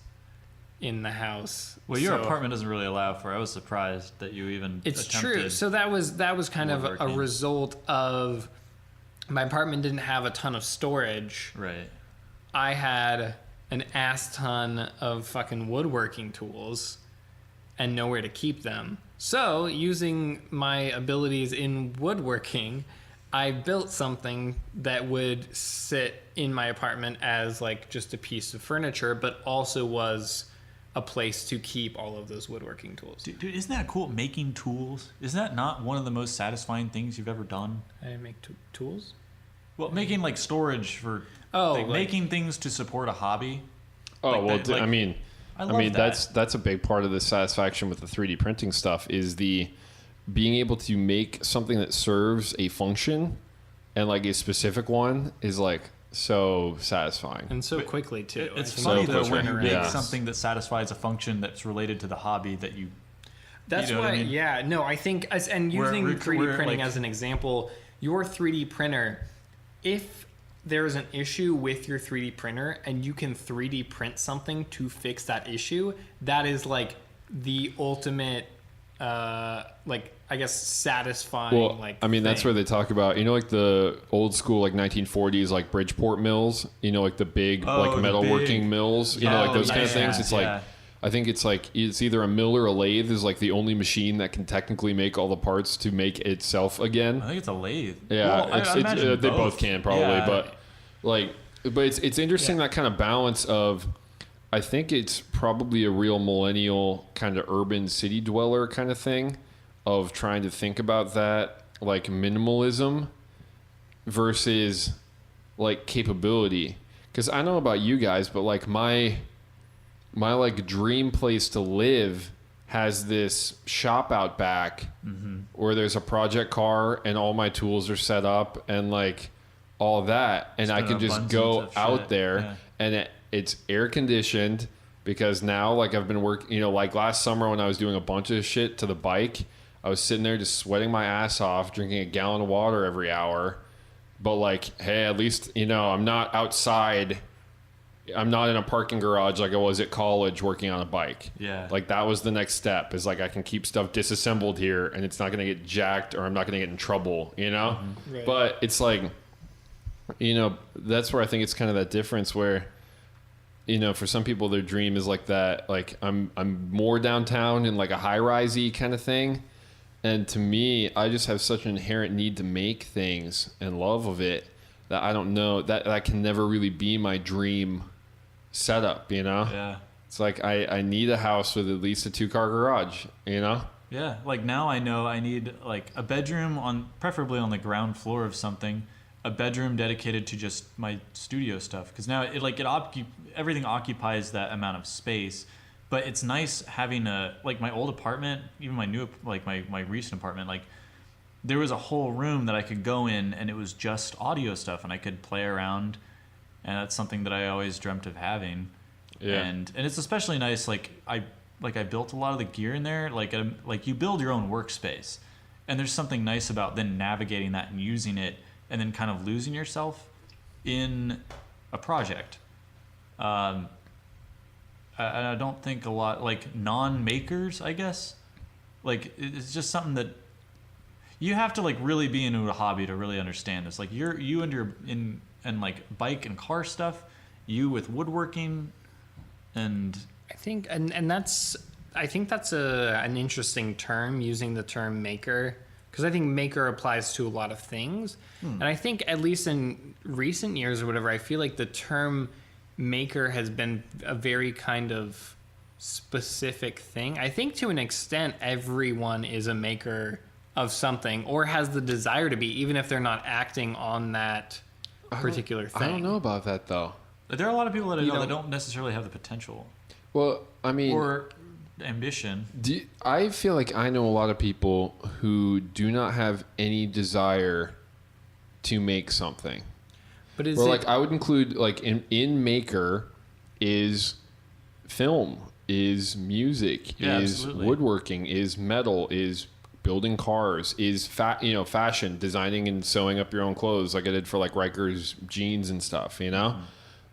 in the house.
Well, your
So-
apartment doesn't really allow for. I was surprised that you even.
It's
attempted.
true. So that was kind of a
woodworking.
result of my apartment didn't have a ton of storage.
Right.
I had an ass ton of fucking woodworking tools and nowhere to keep them. So, using my abilities in woodworking, I built something that would sit in my apartment as like just a piece of furniture, but also was a place to keep all of those woodworking tools.
Dude, isn't that cool? Making tools. Isn't that not one of the most satisfying things you've ever done?
I didn't make tools.
Well, making like storage for making things to support a hobby.
Oh,
Like
well,
that, like, I love that.
that's a big part of the satisfaction with the 3D printing stuff is the being able to make something that serves a function, and like a specific one is like so satisfying.
And so quickly too.
It's
I think
funny
so
though
quick
when you
turnaround.
make
Yeah.
something that satisfies a function that's related to the hobby that you.
That's
You know what
why,
I mean?
yeah, no, I think, and
Where-
using
where-
3D
where,
printing
like-
as an example, your 3D printer, if there is an issue with your 3D printer and you can 3D print something to fix that issue, that is like the ultimate, like, I guess, satisfying,
Well,
like,
I mean, that's
thing.
where they talk about, you know, like the old school, like 1940s, like Bridgeport mills, you know, like the big,
Oh,
like
the
metalworking
big-
mills, you know,
Yeah,
like those kind of
yeah,
things. It's
yeah.
like, I think it's like, it's either a mill or a lathe is like the only machine that can technically make all the parts to make itself again.
I think it's a lathe.
Yeah,
Well, I imagine
they both can probably,
Yeah.
but it's interesting that kind of balance of, I think it's probably a real millennial kind of urban city dweller kind of thing of trying to think about that like minimalism versus like capability. Because I know about you guys, but like my like dream place to live has this shop out back where there's a project car and all my tools are set up and like all that, and
Just
I
an
can just
abundance
go
of
out
shit.
there
Yeah.
and it's air conditioned because now like I've been working, you know, like last summer when I was doing a bunch of shit to the bike, I was sitting there just sweating my ass off, drinking a gallon of water every hour. But like, hey, at least, you know, I'm not outside. I'm not in a parking garage like I was at college working on a bike.
Yeah.
Like that was the next step is like I can keep stuff disassembled here and it's not going to get jacked or I'm not going to get in trouble, you know?
Right.
But it's like, you know, that's where I think it's kind of that difference where, you know, for some people their dream is like that. Like I'm more downtown in like a high-risey kind of thing. And to me, I just have such an inherent need to make things and love of it that I don't know that can never really be my dream setup, you know?
Yeah.
It's like I need a house with at least a 2-car garage, you know?
Yeah, like now I know I need like a bedroom preferably on the ground floor of something, a bedroom dedicated to just my studio stuff. Because now everything occupies that amount of space, but it's nice having like my old apartment, even my new, like my recent apartment, like there was a whole room that I could go in and it was just audio stuff and I could play around, and that's something that I always dreamt of having.
Yeah.
And it's especially nice. Like I built a lot of the gear in there. Like you build your own workspace, and there's something nice about then navigating that and using it, and then kind of losing yourself in a project. I don't think a lot like non-makers, I guess. Like it's just something that you have to like really be into a hobby to really understand this. Like you and like bike and car stuff, you with woodworking. And
I think, and that's, I think that's an interesting term, using the term maker, because I think maker applies to a lot of things. And I think at least in recent years or whatever, I feel like the term maker has been a very kind of specific thing. I think to an extent, everyone is a maker of something or has the desire to be, even if they're not acting on that particular thing.
I don't know about that though.
there are a lot of people that I
You
know that
don't-
don't necessarily have the potential
Well, I mean,
or ambition.
I feel like I know a lot of people who do not have any desire to make something.
But is
Or
it,
like I would include like in maker is film, is music,
Yeah,
is
absolutely.
woodworking, is metal, is building cars, is fashion, designing and sewing up your own clothes like I did for like Riker's jeans and stuff, you know?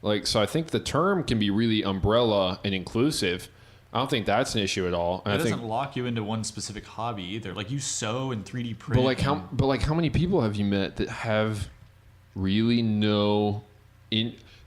Like, so I think the term can be really umbrella and inclusive. I don't think that's an issue at all. And
It
I
doesn't
think,
lock you into one specific hobby either. Like you sew and 3D print.
but like how many people have you met that have really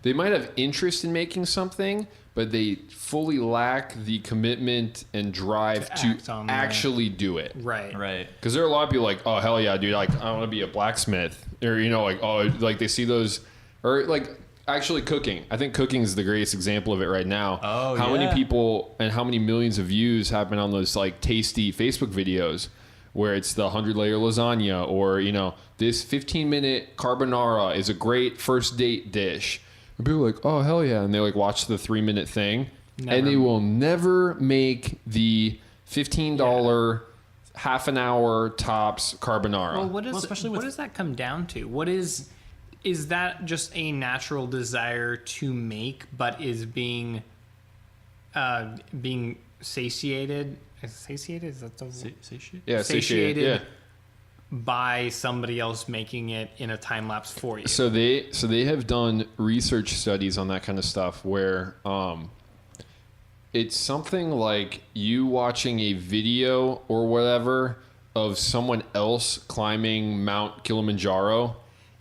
they might have interest in making something, but they fully lack the commitment and drive
To
to
act on that.
actually do it.
right.
right.
Because there are a lot of people like, oh hell yeah, dude! Like I want to be a blacksmith, or you know, like oh, like they see those, or like actually cooking. I think cooking is the greatest example of it right now.
Oh,
how many
yeah.
people and how many millions of views happen on those like tasty Facebook videos, where it's the 100-layer lasagna, or, you know, this 15-minute carbonara is a great first date dish. And people are like, oh, hell yeah. And they like watch the 3-minute thing.
Never.
And they will never make the $15 half an hour tops carbonara.
Well, what does that come down to? What is that just a natural desire to make, but is being satiated? Satiated? Is that the
Satiate?
Yeah, satiated. Yeah.
By somebody else making it in a time lapse for you.
So they have done research studies on that kind of stuff where it's something like you watching a video or whatever of someone else climbing Mount Kilimanjaro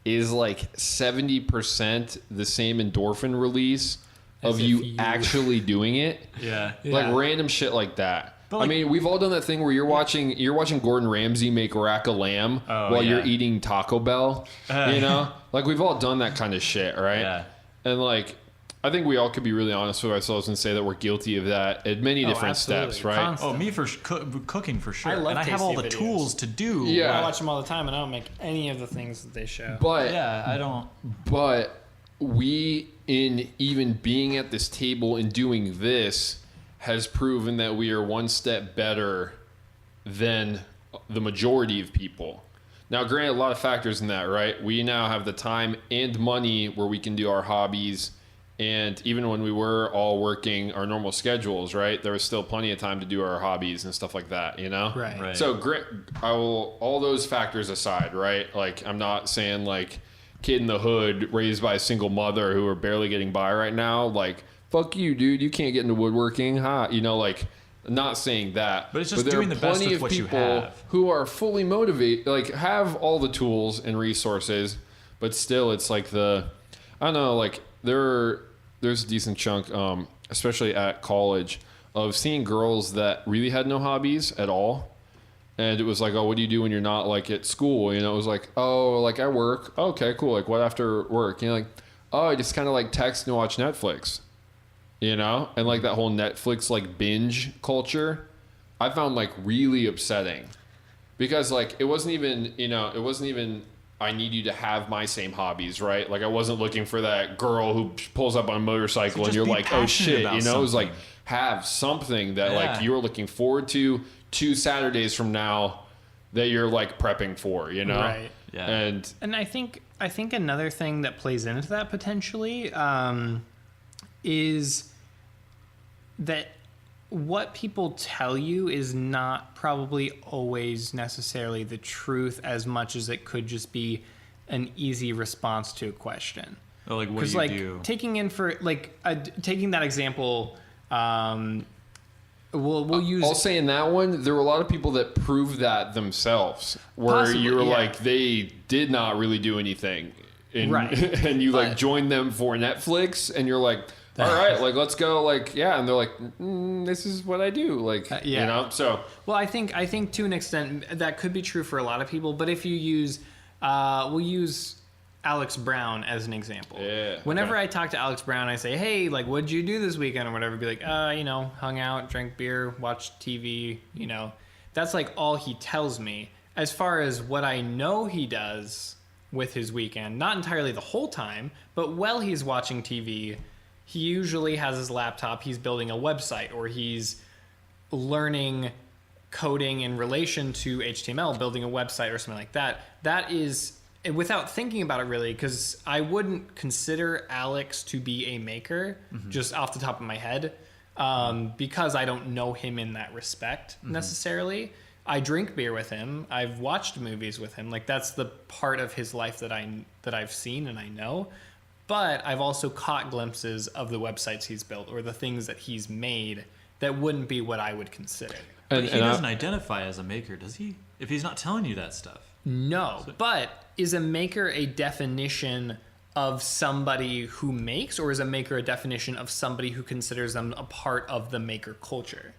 is like 70% the same endorphin release of you actually doing it.
Yeah.
Like random shit like that.
But like,
I mean, we've all done that thing where you're watching Gordon Ramsay make rack of lamb while you're eating Taco Bell. You know, like we've all done that kind of shit, right?
Yeah.
And like, I think we all could be really honest with ourselves and say that we're guilty of that at many different
absolutely.
steps, right?
Constant.
Oh, me for cooking for sure.
I love
and I have all the
tasty videos.
tools to do.
Yeah.
I watch them all the time, and I don't make any of the things that they show.
But
Yeah, I don't.
But we, in even being at this table and doing this, has proven that we are one step better than the majority of people. Now, granted, a lot of factors in that, right? We now have the time and money where we can do our hobbies. And even when we were all working our normal schedules, right, there was still plenty of time to do our hobbies and stuff like that, you know?
Right.
So, all those factors aside, right? Like, I'm not saying, like, kid in the hood raised by a single mother who are barely getting by right now, like, fuck you, dude, you can't get into woodworking, huh? You know, like, not saying that.
But it's just
there
doing
are
the best
plenty
with
of
what you
people
have.
who are fully motivated, like, have all the tools and resources, but still, it's like I don't know, like, there's a decent chunk, especially at college, of seeing girls that really had no hobbies at all. And it was like, oh, what do you do when you're not like at school? You know, it was like, oh, like I work. Oh, okay, cool. Like what after work? You know, like, oh, I just kind of like text and watch Netflix, you know? And like that whole Netflix like binge culture, I found like really upsetting because like it wasn't even I need you to have my same hobbies, right? Like I wasn't looking for that girl who pulls up on a motorcycle and you're like, oh shit, you know, it was like have something that like you're looking forward to 2 Saturdays from now that you're like prepping for, you know?
Right.
Yeah.
And I think another thing that plays into that potentially is that what people tell you is not probably always necessarily the truth as much as it could just be an easy response to a question.
Oh, like what do you do?
Taking that example, we'll use.
I'll say in that one, there were a lot of people that proved that themselves, where
Possibly,
you were
yeah.
like they did not really do anything,
Right.
And you like joined them for Netflix, and you're like, all right, like let's go, like and they're like, this is what I do, like you know. So
well, I think to an extent that could be true for a lot of people, but if you use, we'll use Alex Brown as an example.
Yeah.
Whenever I talk to Alex Brown, I say, hey, like, what'd you do this weekend or whatever? Be like, you know, hung out, drank beer, watched TV, you know. That's like all he tells me. As far as what I know he does with his weekend, not entirely the whole time, but while he's watching TV, he usually has his laptop, he's building a website, or he's learning coding in relation to HTML, building a website or something like that. That is, without thinking about it really, because I wouldn't consider Alex to be a maker, just off the top of my head, because I don't know him in that respect necessarily. I drink beer with him. I've watched movies with him. Like that's the part of his life that I've seen and I know. But I've also caught glimpses of the websites he's built or the things that he's made that wouldn't be what I would consider.
But he doesn't identify as a maker, does he? If he's not telling you that stuff.
No, but is a maker a definition of somebody who makes, or is a maker a definition of somebody who considers them a part of the maker culture?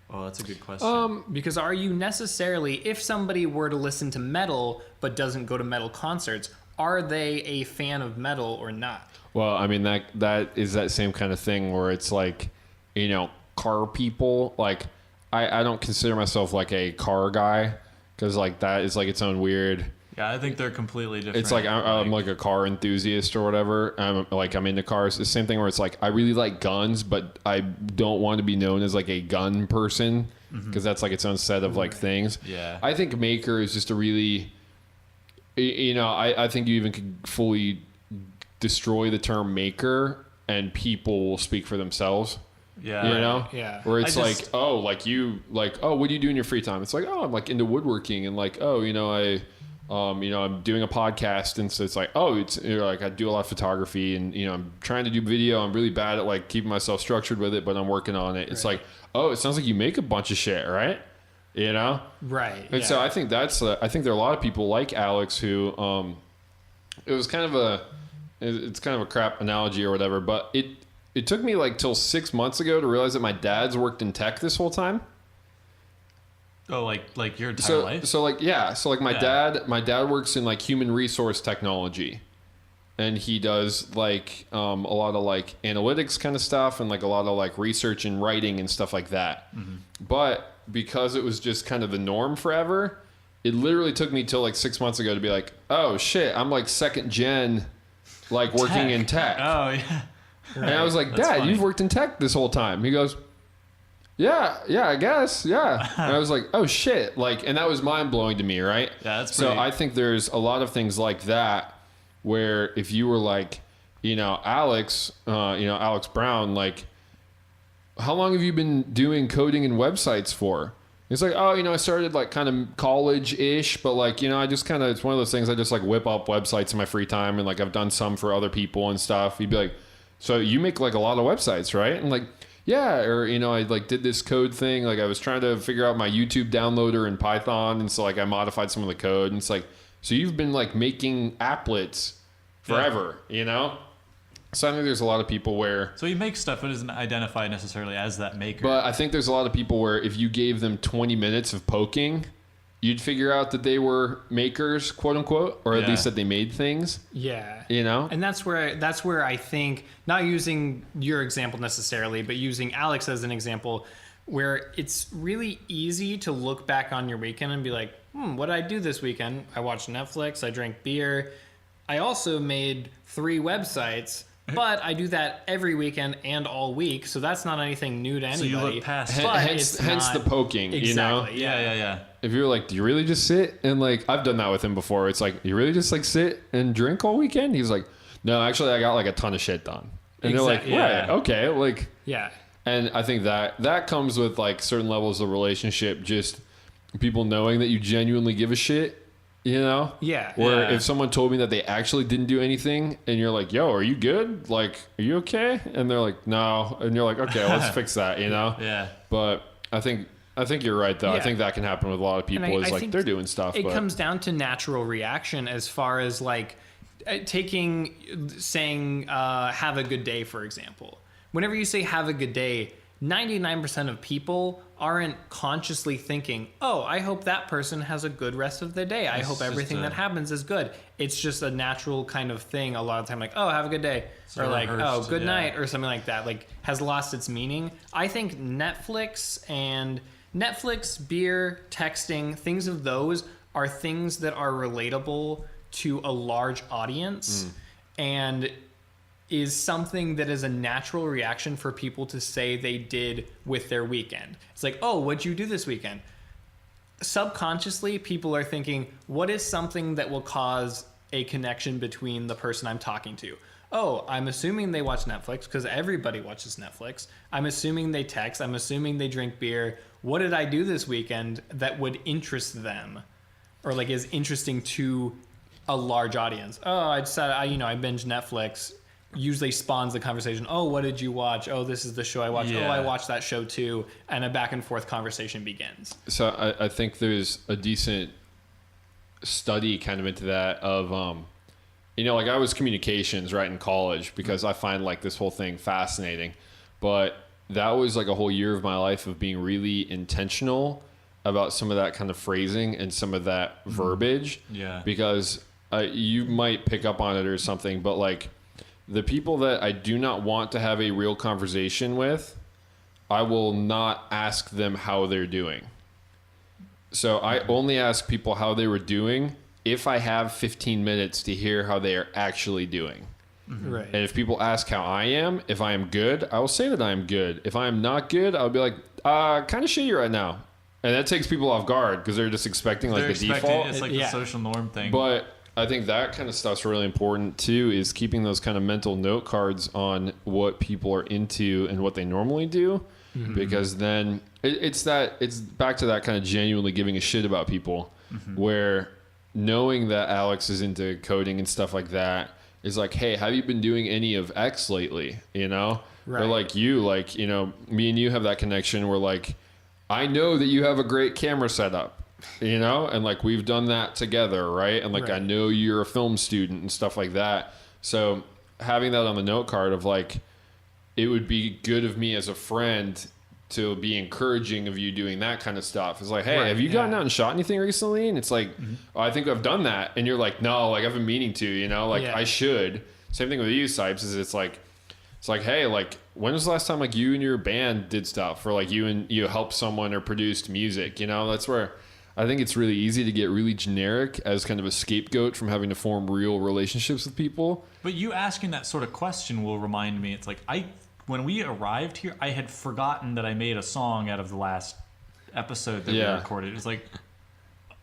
Oh, that's a good question.
Because are you necessarily, if somebody were to listen to metal but doesn't go to metal concerts, are they a fan of metal or not?
well, I mean that is that same kind of thing where it's like, car people. Like I don't consider myself like a car guy. because like that is like its own weird.
Yeah, I think they're completely different.
It's like I'm like a car enthusiast or whatever. I'm into cars. It's the same thing where it's like I really like guns, but I don't want to be known as like a gun person because that's like its own set of like things.
Yeah.
I think maker is just a really, I think you even could fully destroy the term maker and people will speak for themselves.
Yeah.
Yeah.
Where it's like, oh, what do you do in your free time? It's like, oh, I'm like into woodworking and like, oh, I'm doing a podcast, and so it's like, oh, it's like I do a lot of photography, and I'm trying to do video. I'm really bad at like keeping myself structured with it, but I'm working on it. It's like, oh, it sounds like you make a bunch of shit, right?
Right.
And so I think I think there are a lot of people like Alex who, it's kind of a crap analogy or whatever, but it took me like till 6 months ago to realize that my dad's worked in tech this whole time.
Oh, like your entire life?
So my dad works in like human resource technology, and he does like a lot of like analytics kind of stuff and like a lot of like research and writing and stuff like that. But because it was just kind of the norm forever, it literally took me till like 6 months ago to be like, oh shit, I'm like second gen, like working in tech.
Oh yeah.
And I was like, Dad, you've worked in tech this whole time. He goes, yeah, I guess, yeah. And I was like, oh shit, like, and that was mind blowing to me, right?
Yeah, that's
so.
pretty...
I think there's a lot of things like that where if you were like, Alex Brown, like, how long have you been doing coding and websites for? It's like, oh, I started like kind of college-ish, but like, I just kind of, it's one of those things I just like whip up websites in my free time, and like I've done some for other people and stuff. You'd be like, so you make like a lot of websites, right? And like, yeah, or I like did this code thing, like I was trying to figure out my YouTube downloader in Python, and so like I modified some of the code, and it's like, so you've been like making applets forever, So I think there's a lot of people where...
So you make stuff that isn't identified necessarily as that maker.
But I think there's a lot of people where if you gave them 20 minutes of poking, you'd figure out that they were makers, quote unquote, or at least that they made things.
Yeah.
And
that's where I think, not using your example necessarily, but using Alex as an example, where it's really easy to look back on your weekend and be like, what did I do this weekend? I watched Netflix, I drank beer. I also made 3 websites, but I do that every weekend and all week, so that's not anything new to anybody.
So you look past it.
Hence the poking,
exactly,
Yeah.
If you're like, do you really just sit and like, I've done that with him before. It's like, you really just like sit and drink all weekend? He's like, no, actually I got like a ton of shit done. And they're like, right, okay. Like,
yeah.
And I think that comes with like certain levels of relationship, just people knowing that you genuinely give a shit,
Yeah.
Where if someone told me that they actually didn't do anything and you're like, yo, are you good? Like, are you okay? And they're like, no. And you're like, okay, let's fix that,
Yeah.
But I think you're right, though.
Yeah.
I think that can happen with a lot of people. Is like they're doing stuff.
It comes down to natural reaction as far as like saying have a good day, for example. Whenever you say have a good day, 99% of people aren't consciously thinking, oh, I hope that person has a good rest of their day. I hope everything that happens is good. It's just a natural kind of thing a lot of the time, like, oh, have a good day. Or like, oh, good night, or something like that. Like, has lost its meaning. I think Netflix, beer, texting, things of those are things that are relatable to a large audience and is something that is a natural reaction for people to say they did with their weekend. It's like, oh, what'd you do this weekend? Subconsciously, people are thinking, what is something that will cause a connection between the person I'm talking to? Oh, I'm assuming they watch Netflix because everybody watches Netflix. I'm assuming they text. I'm assuming they drink beer. What did I do this weekend that would interest them or like is interesting to a large audience? Oh, I binged Netflix. Usually spawns the conversation. Oh, what did you watch? Oh, this is the show I watched.
Yeah.
Oh, I watched that show too. And a back and forth conversation begins.
So I think there's a decent study kind of into that of, like I was communications right in college because I find like this whole thing fascinating, but that was like a whole year of my life of being really intentional about some of that kind of phrasing and some of that verbiage.
Yeah.
Because you might pick up on it or something, but like, the people that I do not want to have a real conversation with, I will not ask them how they're doing. So I only ask people how they were doing if I have 15 minutes to hear how they are actually doing.
Right.
And if people ask how I am, if I am good, I will say that I am good. If I am not good, I'll be like, kind of shitty right now. And that takes people off guard because they're just expecting like the default.
It's like the social norm thing.
But I think that kind of stuff's really important too, is keeping those kind of mental note cards on what people are into and what they normally do. Because then it's back to that kind of genuinely giving a shit about people, where knowing that Alex is into coding and stuff like that is like, hey, have you been doing any of X lately? You know, or like me and you have that connection where like, I know that you have a great camera setup, you know, and like we've done that together, right? And like I know you're a film student and stuff like that. So having that on the note card of like, it would be good of me as a friend to be encouraging of you doing that kind of stuff. It's like, hey, have you gotten out and shot anything recently? And it's like, oh, I think I've done that. And you're like, no, like I've been meaning to, you know, like I should. Same thing with you, Sipes, is it's like, hey, like when was the last time like you and your band did stuff, or like you helped someone or produced music, you know? That's where I think it's really easy to get really generic as kind of a scapegoat from having to form real relationships with people.
But you asking that sort of question will remind me, it's like when we arrived here, I had forgotten that I made a song out of the last episode that we recorded. It's like,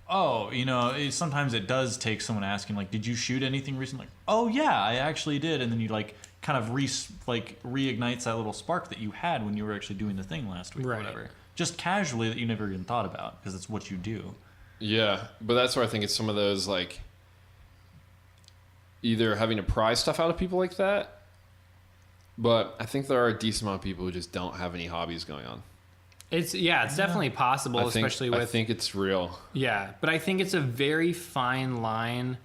oh, you know, sometimes it does take someone asking, like, did you shoot anything recently? Like, oh yeah, I actually did. And then you like kind of reignites that little spark that you had when you were actually doing the thing last week or whatever. Just casually that you never even thought about because it's what you do.
Yeah, but that's where I think it's some of those like either having to pry stuff out of people like that. But I think there are a decent amount of people who just don't have any hobbies going on.
It's definitely possible, especially with.
I think it's real.
Yeah, but I think it's a very fine line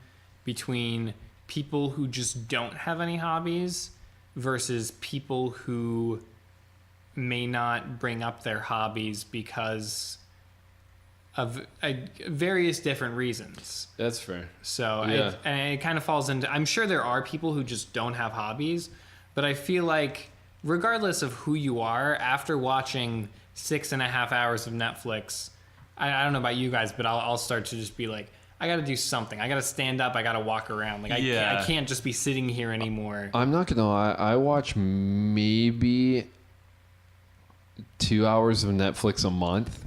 between people who just don't have any hobbies versus people who may not bring up their hobbies because of various different reasons.
That's fair.
So it kind of falls into. I'm sure there are people who just don't have hobbies. But I feel like regardless of who you are, after watching 6.5 hours of Netflix, I don't know about you guys, but I'll start to just be like, I got to do something. I got to stand up. I got to walk around. Like I can't just be sitting here anymore.
I'm not going to lie. I watch maybe 2 hours of Netflix a month.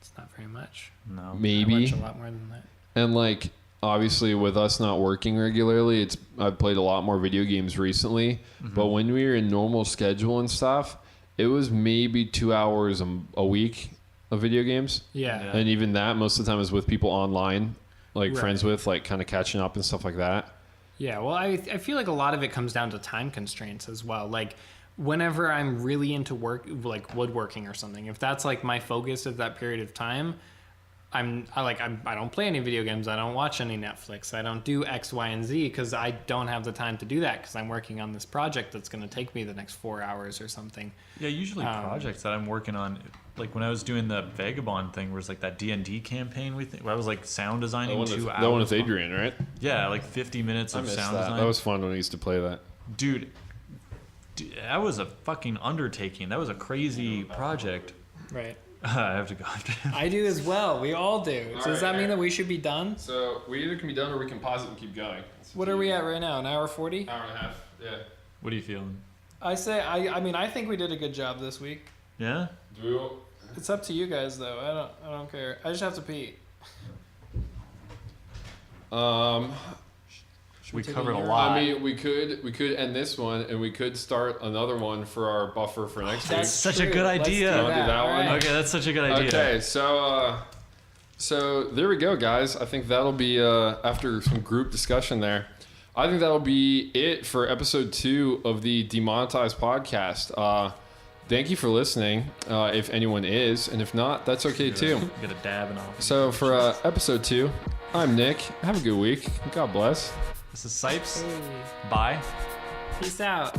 It's not very much.
No.
Maybe.
I watch a lot more than that.
And like, obviously with us not working regularly, I've played a lot more video games recently, but when we were in normal schedule and stuff, it was maybe 2 hours a week of video games.
Yeah.
And even that most of the time is with people online, like friends with, like kind of catching up and stuff like that.
Yeah. Well, I feel like a lot of it comes down to time constraints as well. Like whenever I'm really into work, like woodworking or something, if that's like my focus at that period of time, I don't play any video games. I don't watch any Netflix. I don't do X, Y, and Z because I don't have the time to do that because I'm working on this project that's going to take me the next 4 hours or something.
Yeah, usually projects that I'm working on, like when I was doing the Vagabond thing, where it's like that D&D campaign where I was like sound designing 2 hours.
That one with Adrian, right?
Yeah, like 50 minutes of sound design.
That was fun when we used to play that.
Dude, that was a fucking undertaking. That was a crazy project.
Right.
I have to go after him.
I do as well. We all do. So does that mean that we should be done?
So we either can be done or we can pause it and keep going.
What are we at right now? An hour 40?
Hour and a half. Yeah.
What are you feeling?
I think we did a good job this week.
Yeah?
It's up to you guys though. I don't care. I just have to pee.
We covered a lot.
I mean, we could end this one, and we could start another one for our buffer for next week.
That's such a good idea.
You want to do that one?
Okay, that's such a good idea.
Okay, so there we go, guys. I think that'll be after some group discussion there. I think that'll be it for episode 2 of the Demonetized podcast. Thank you for listening, if anyone is, and if not, that's okay too.
Get a dab and all.
So for episode 2, I'm Nick. Have a good week. God bless.
This is Sipes. Bye.
Peace out.